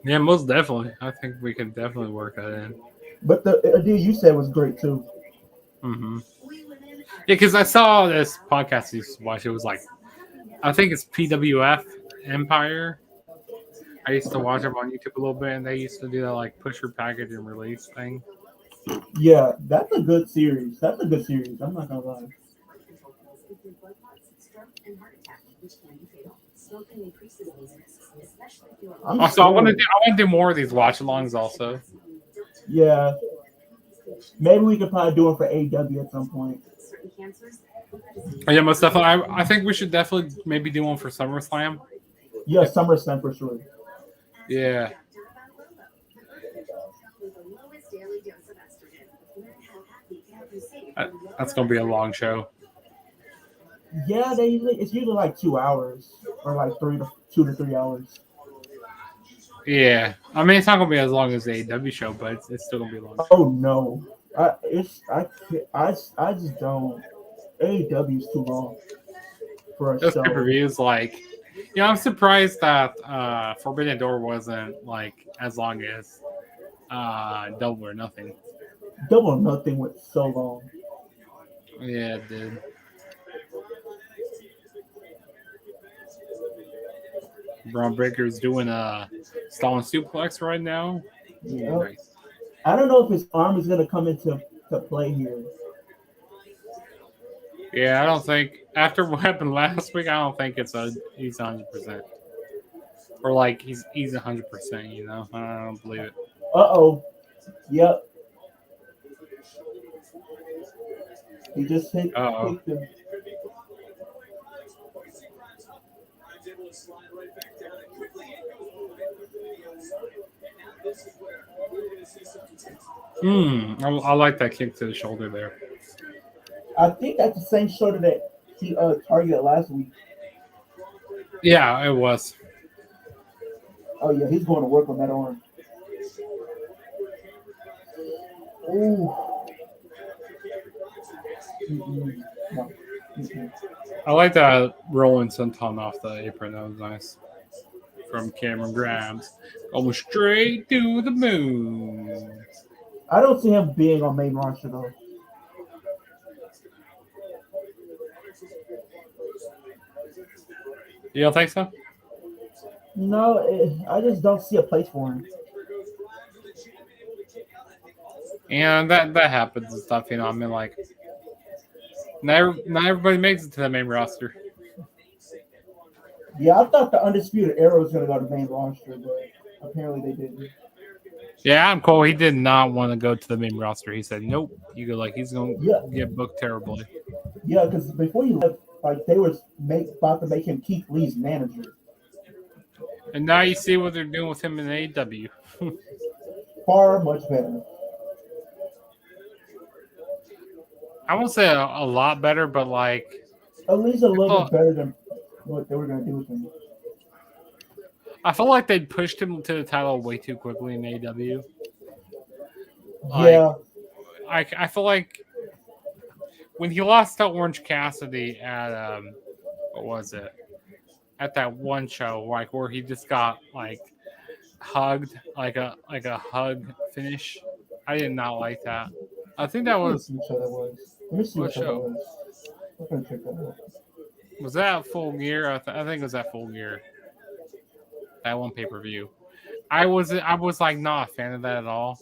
Yeah, most definitely. I think we can definitely work that in. But the idea you said was great too. Mm-hmm. Yeah, because I saw this podcast I used to watch. It was like, I think it's PWF Empire. I used to watch them on YouTube a little bit, and they used to do that like push, repackage, and release thing. Yeah, that's a good series. That's a good series. I'm not gonna lie. I'm Also, I want to scared. do more of these watch-alongs. Also, Yeah, maybe we could probably do it for AW at some point. yeah, most definitely. I think we should definitely maybe do one for SummerSlam. Yeah, SummerSlam for sure. Yeah. That's gonna be a long show. Yeah, it's usually like 2 hours or like 2 to 3 hours. Yeah, I mean it's not gonna be as long as the AEW show, but it's still gonna be long. Oh no, I just don't. AEW is too long for a Those pay per show. views, like, I'm surprised that Forbidden Door wasn't like as long as Double or Nothing. Double or Nothing went so long. Yeah, it did. Braun Breaker is doing a stalling suplex right now. Ooh, Yep. nice. I don't know if his arm is gonna come into to play here. Yeah, I don't think after what happened last week, I don't think he's 100%, or like he's 100%. I don't believe it. Oh. Yep. He just hit Uh-oh. kicked him. I like that kick to the shoulder there. I think that's the same shoulder that he targeted last week. Yeah, it was. Oh yeah, he's going to work on that arm. Ooh. No. I like that rolling senton off the apron. That was nice. From Cameron Grimes. Going straight to the moon. I don't see him being on main roster though. You don't think so? No, I just don't see a place for him. And that happens and stuff, I mean, like, not everybody makes it to the main roster. Yeah, I thought the Undisputed Era was going to go to main roster, but apparently they didn't. Yeah, Adam Cole, he did not want to go to the main roster. He said, nope. You go, like, he's going to get booked terribly. Yeah, because before he left, like, they were about to make him Keith Lee's manager. And now you see what they're doing with him in AEW. Far much better. I won't say a lot better, but, like, at least a little bit better than what they were going to do with him. I feel like they pushed him to the title way too quickly in AEW. Yeah. I feel like when he lost to Orange Cassidy at what was it? At that one show, like where he just got like hugged, like a hug finish. I did not like that. I think that was. Let me see what show that was. I'm gonna check that out. Was that Full Gear? I think it was that Full Gear. That one pay per view. I was like not a fan of that at all.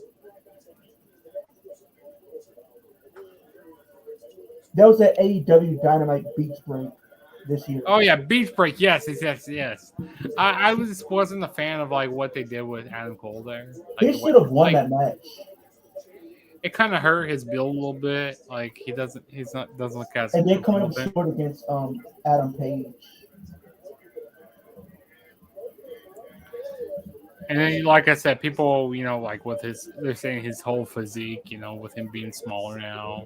That was at AEW Dynamite Beach Break this year. Oh yeah, Beach Break. Yes. I wasn't a fan of like what they did with Adam Cole there. Like, he should have won that match. It kind of hurt his build a little bit. Like doesn't look as. And then coming up short against Adam Page. And then, like I said, people, like they're saying his whole physique, with him being smaller now.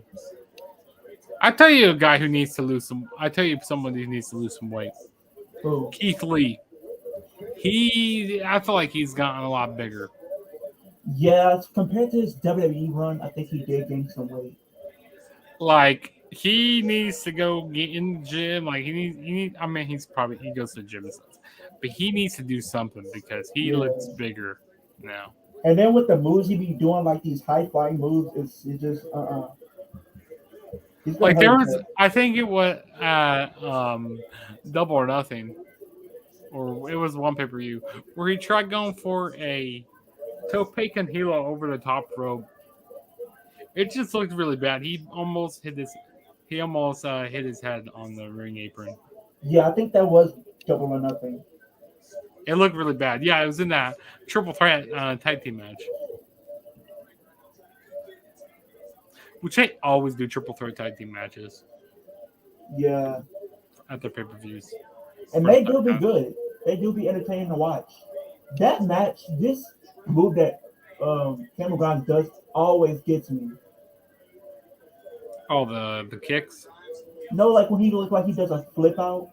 I tell you a guy who needs to lose some. I tell you someone who needs to lose some weight. Who? Keith Lee. I feel like he's gotten a lot bigger. Yeah, compared to his WWE run, I think he did gain some weight. Like he needs to go get in the gym. Like he needs. I mean, he goes to the gym and stuff, but he needs to do something because he looks bigger now. And then with the moves he be doing, like these high flying moves, it's just Like there was, I think it was Double or Nothing, or it was one pay-per-view where he tried going for a Tope con Hilo over the top rope. It just looked really bad. He almost hit his head on the ring apron. Yeah, I think that was Double or Nothing. It looked really bad. Yeah, it was in that triple threat tag team match. Which they always do triple threat tag team matches. Yeah. At their pay-per-views. And they do be good. They do be entertaining to watch. That match, this move that Cameron Grimes does always gets me. Oh, the kicks? No, like when he looks like he does a flip out.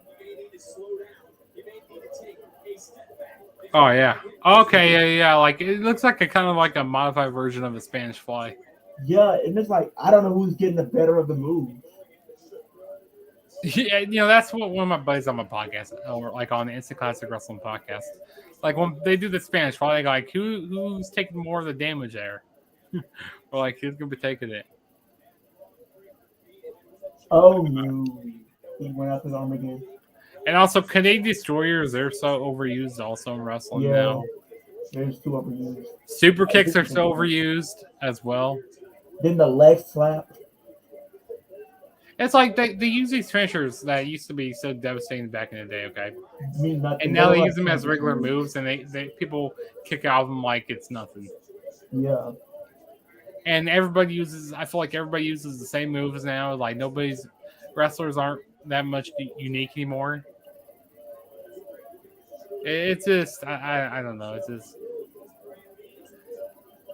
Oh yeah. Okay, yeah. Like it looks like a kind of like a modified version of a Spanish Fly. Yeah, and it's like I don't know who's getting the better of the move. Yeah, that's what one of my buddies on my podcast, or like on the Instant Classic Wrestling podcast. Like when they do the Spanish Fly, they go like, who's taking more of the damage there? Or like who's gonna be taking it? Oh no, he went out his arm again. And also, Canadian Destroyers, they're so overused also in wrestling Yeah, now. there's two overused. Super kicks are so overused as well. Then the leg slap. It's like they use these finishers that used to be so devastating back in the day, okay? Mean nothing. And now they use them as regular moves, and they people kick out of them like it's nothing. Yeah. And I feel like everybody uses the same moves now. Like wrestlers aren't that much unique anymore. It's just, I don't know. It's just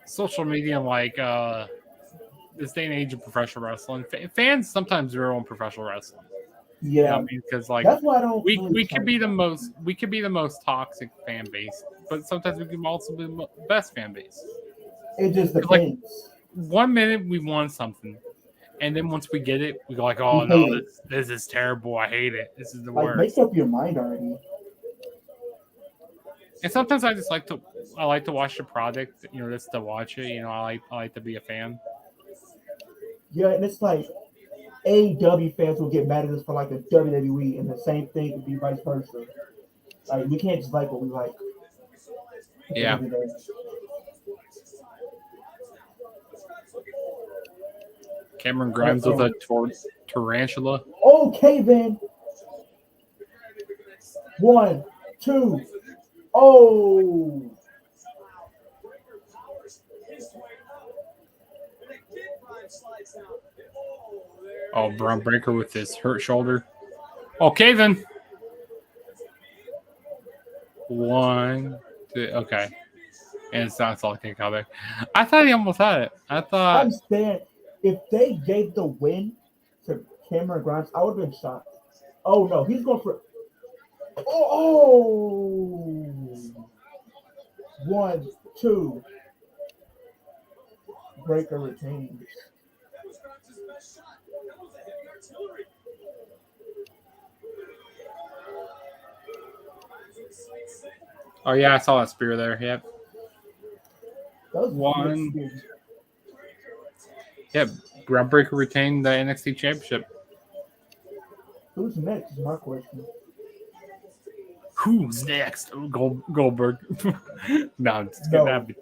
social media, like this day and age of professional wrestling. Fans sometimes ruin professional wrestling. Yeah, because like that's why I don't. We could be the most toxic fan base, but sometimes we can also be the best fan base. It just depends. Like, 1 minute we want something, and then once we get it, we go like, "Oh no, this is terrible. I hate it. This is the worst." Make up your mind already. And sometimes I like to watch the product, just to watch it. I like to be a fan. Yeah, and it's like AEW fans will get mad at us for like the WWE, and the same thing would be vice versa. Like we can't just like what we like. Yeah. Cameron Grimes with a tarantula. Okay, then. 1, 2. Oh. Oh, Braun Breaker with his hurt shoulder. Okay, then. 1, 2. Okay. And it's not solid kick out there. I thought he almost had it. I understand. If they gave the win to Cameron Grimes, I would have been shocked. Oh no, he's going for. Oh. 1, 2. Breaker retains. Oh yeah, I saw that spear there. Yep. That was 1. Yep. Groundbreaker retained the NXT Championship. Who's next is my question. Who's next? Goldberg. No, I'm just kidding. That'd be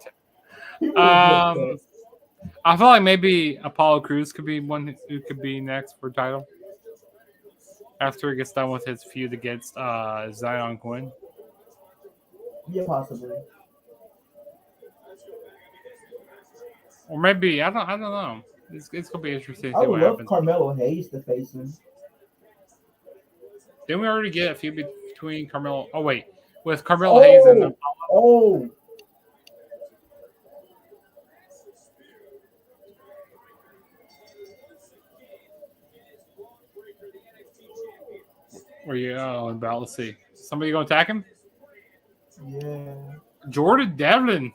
I feel like maybe Apollo Crews could be one who could be next for title after he gets done with his feud against Zion Quinn. Yeah, possibly. Or maybe I don't know. It's gonna be interesting to I see would what love happens. Carmelo Hayes to face him. Didn't we already get a feud between Carmelo? Oh wait, with Carmelo Hayes and Apollo. Oh. Where you about? Let's see. Somebody gonna attack him? Yeah. Jordan Devlin.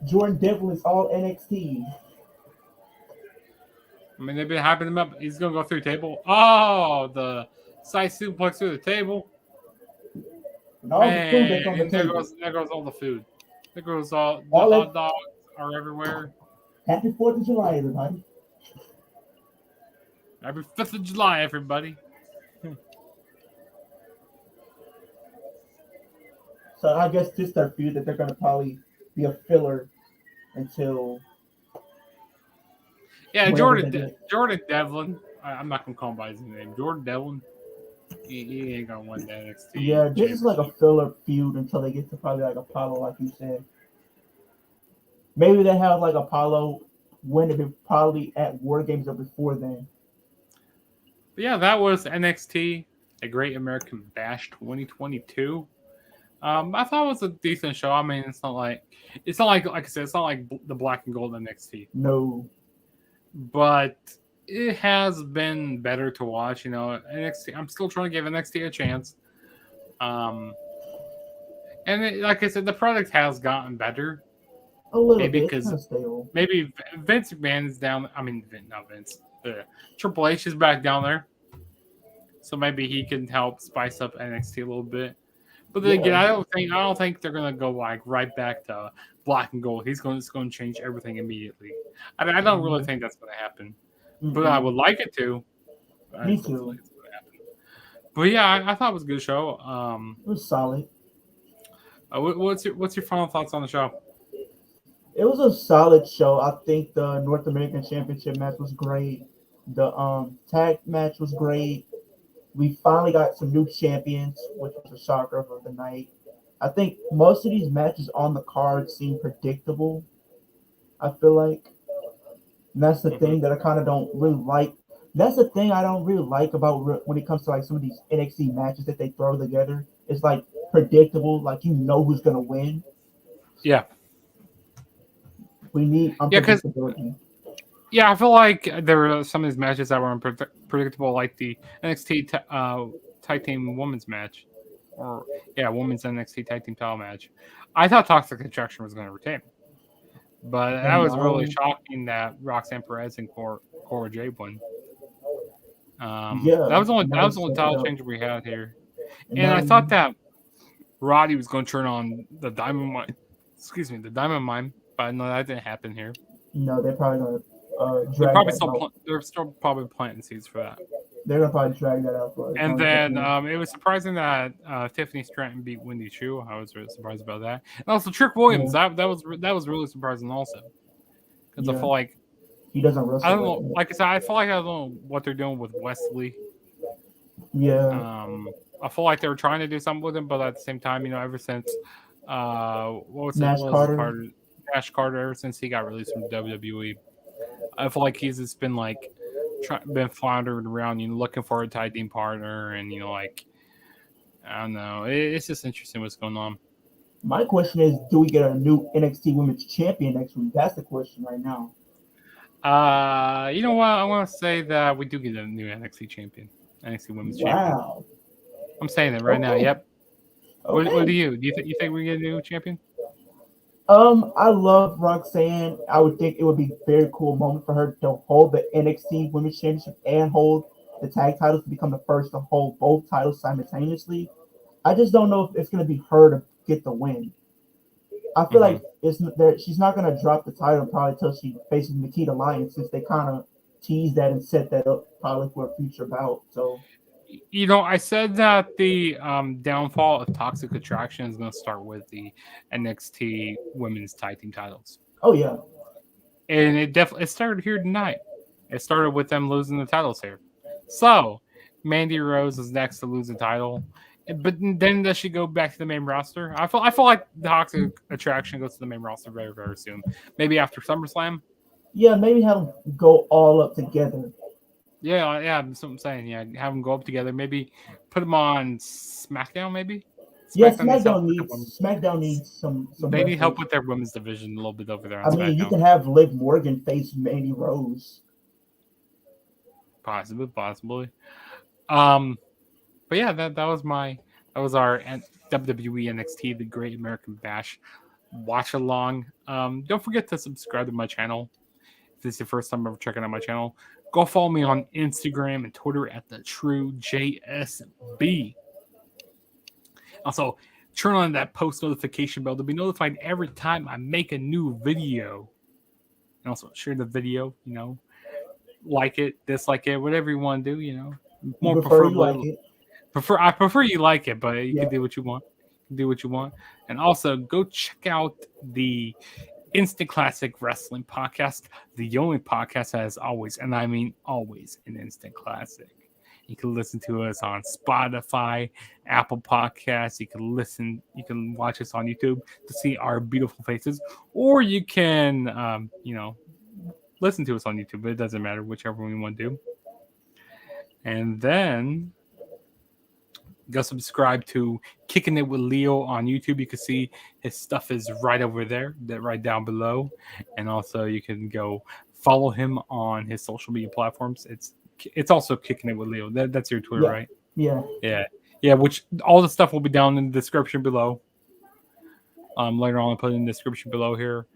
Jordan Devlin is all NXT. I mean, they've been hyping him up. He's gonna go through the table. Oh, the side suplex through the table. And all the food that's on the table. There goes all the food. There goes all the hot dogs are everywhere. Happy 4th of July, everybody. Happy 5th of July, everybody. So I guess this their feud that they're gonna probably be a filler until. Yeah, Jordan Devlin. I'm not gonna call him by his name. Jordan Devlin. He ain't gonna win the NXT. Yeah, this is like a filler feud until they get to probably like Apollo, like you said. Maybe they have like Apollo win it probably at War Games or before then. But yeah, that was NXT, a Great American Bash 2022. I thought it was a decent show. I mean, it's not like I said, it's not like the black and gold NXT. No. but it has been better to watch. NXT. I'm still trying to give NXT a chance. Like I said, the product has gotten better. A little Maybe bit. It's because kind of stale. maybe Vince McMahon is down. I mean, not Vince. Triple H is back down there, so maybe he can help spice up NXT a little bit. But then again, Yeah. I don't think they're gonna go like right back to black and gold. He's going to change everything immediately. I don't really think that's gonna happen. But I would like it to. I Me just don't feel too. like it's gonna happen. But yeah, I thought it was a good show. It was solid. What's your final thoughts on the show? It was a solid show. I think the North American Championship match was great. The tag match was great. We finally got some new champions, which was a shocker of the night. I think most of these matches on the card seem predictable. I feel like and that's the thing that I kind of don't really like. That's the thing I don't really like about when it comes to like some of these NXT matches that they throw together. It's like predictable, like you know who's gonna win. Yeah. We need unpredictability. Yeah, I feel like there were some of these matches that were unpredictable, like the NXT Tag Team Women's match, Women's NXT Tag Team Title match. I thought Toxic Attraction was going to retain, but that was really shocking that Roxanne Perez and Cora Jade won. That was the only title change we had here, and I thought that Roddy was going to turn on the Diamond Mine. The Diamond Mine, but no, that didn't happen here. No, they're probably gonna they're still probably planting seeds for that. They're gonna probably drag that out for us. And then it was surprising that Tiffany Stratton beat Wendy Chu. I was really surprised about that. And also Trick Williams. That was really surprising also. Because I feel like he doesn't wrestle. I don't know. Like I said, I feel like I don't know what they're doing with Wesley. Yeah. I feel like they were trying to do something with him, but at the same time, ever since Nash Carter, ever since he got released from WWE, I feel like he's just been like been floundering around, looking for a tag team partner, and I don't know. It's just interesting what's going on. My question is, do we get a new NXT Women's Champion next week? That's the question right now. You know what? I want to say that we do get a new NXT champion, NXT Women's Champion. Wow. I'm saying it right now. Yep. Okay. What do you think? You think we get a new champion? I love Roxanne. I would think it would be a very cool moment for her to hold the NXT Women's Championship and hold the tag titles to become the first to hold both titles simultaneously. I just don't know if it's going to be her to get the win. I feel like she's not going to drop the title probably until she faces Nikita Lyons, since they kind of teased that and set that up probably for a future bout. So, I said that the downfall of Toxic Attraction is going to start with the NXT Women's Tag Team titles. Oh yeah, and it started here tonight. It started with them losing the titles here. So Mandy Rose is next to lose the title. But then does she go back to the main roster? I feel like the Toxic Attraction goes to the main roster very, very soon. Maybe after SummerSlam. Yeah, maybe have them go all up together. Yeah, that's what I'm saying. Yeah, have them go up together. Maybe put them on SmackDown. Maybe. SmackDown needs some. They need help with their women's division a little bit over there. On SmackDown. You can have Liv Morgan face Mandy Rose. Possibly. But yeah, that was our WWE NXT The Great American Bash watch along. Don't forget to subscribe to my channel. If this is your first time ever checking out my channel, go follow me on Instagram and Twitter at the True JSB. Also, turn on that post notification bell to be notified every time I make a new video. And also share the video, like it, dislike it, whatever you want to do, more preferably. I prefer you like it, but you can do what you want. And also go check out the Instant Classic Wrestling podcast, the only podcast that is always, and I mean always, an Instant Classic. You can listen to us on Spotify, Apple Podcasts. You can watch us on YouTube to see our beautiful faces, or you can, listen to us on YouTube. But it doesn't matter, whichever one you want to do. And then Go subscribe to Kicking It with Leo on YouTube. You can see his stuff is right over there, right down below. And also you can go follow him on his social media platforms. It's also Kicking It with Leo. That's your Twitter, right? Yeah. Yeah. Which all the stuff will be down in the description below. Later on, I'll put it in the description below here.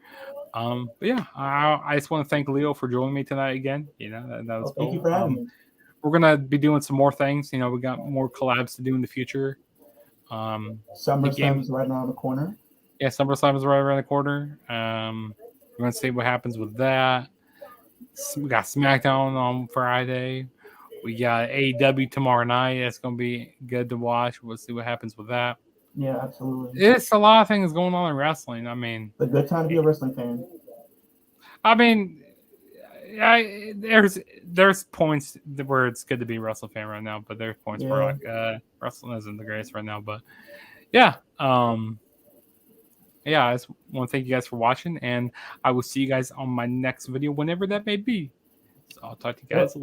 But yeah, I just want to thank Leo for joining me tonight again. That was cool. Thank you for having me. We're gonna be doing some more things. We got more collabs to do in the future. SummerSlam is right around the corner. Yeah, SummerSlam is right around the corner. We're gonna see what happens with that. We got SmackDown on Friday. We got AEW tomorrow night. It's gonna be good to watch. We'll see what happens with that. Yeah, absolutely. It's a lot of things going on in wrestling. I mean, it's a good time to be a wrestling fan. I mean, there's points where it's good to be a wrestling fan right now, but there's points where like wrestling isn't the greatest right now. But yeah, I just want to thank you guys for watching, and I will see you guys on my next video whenever that may be. So I'll talk to you guys later.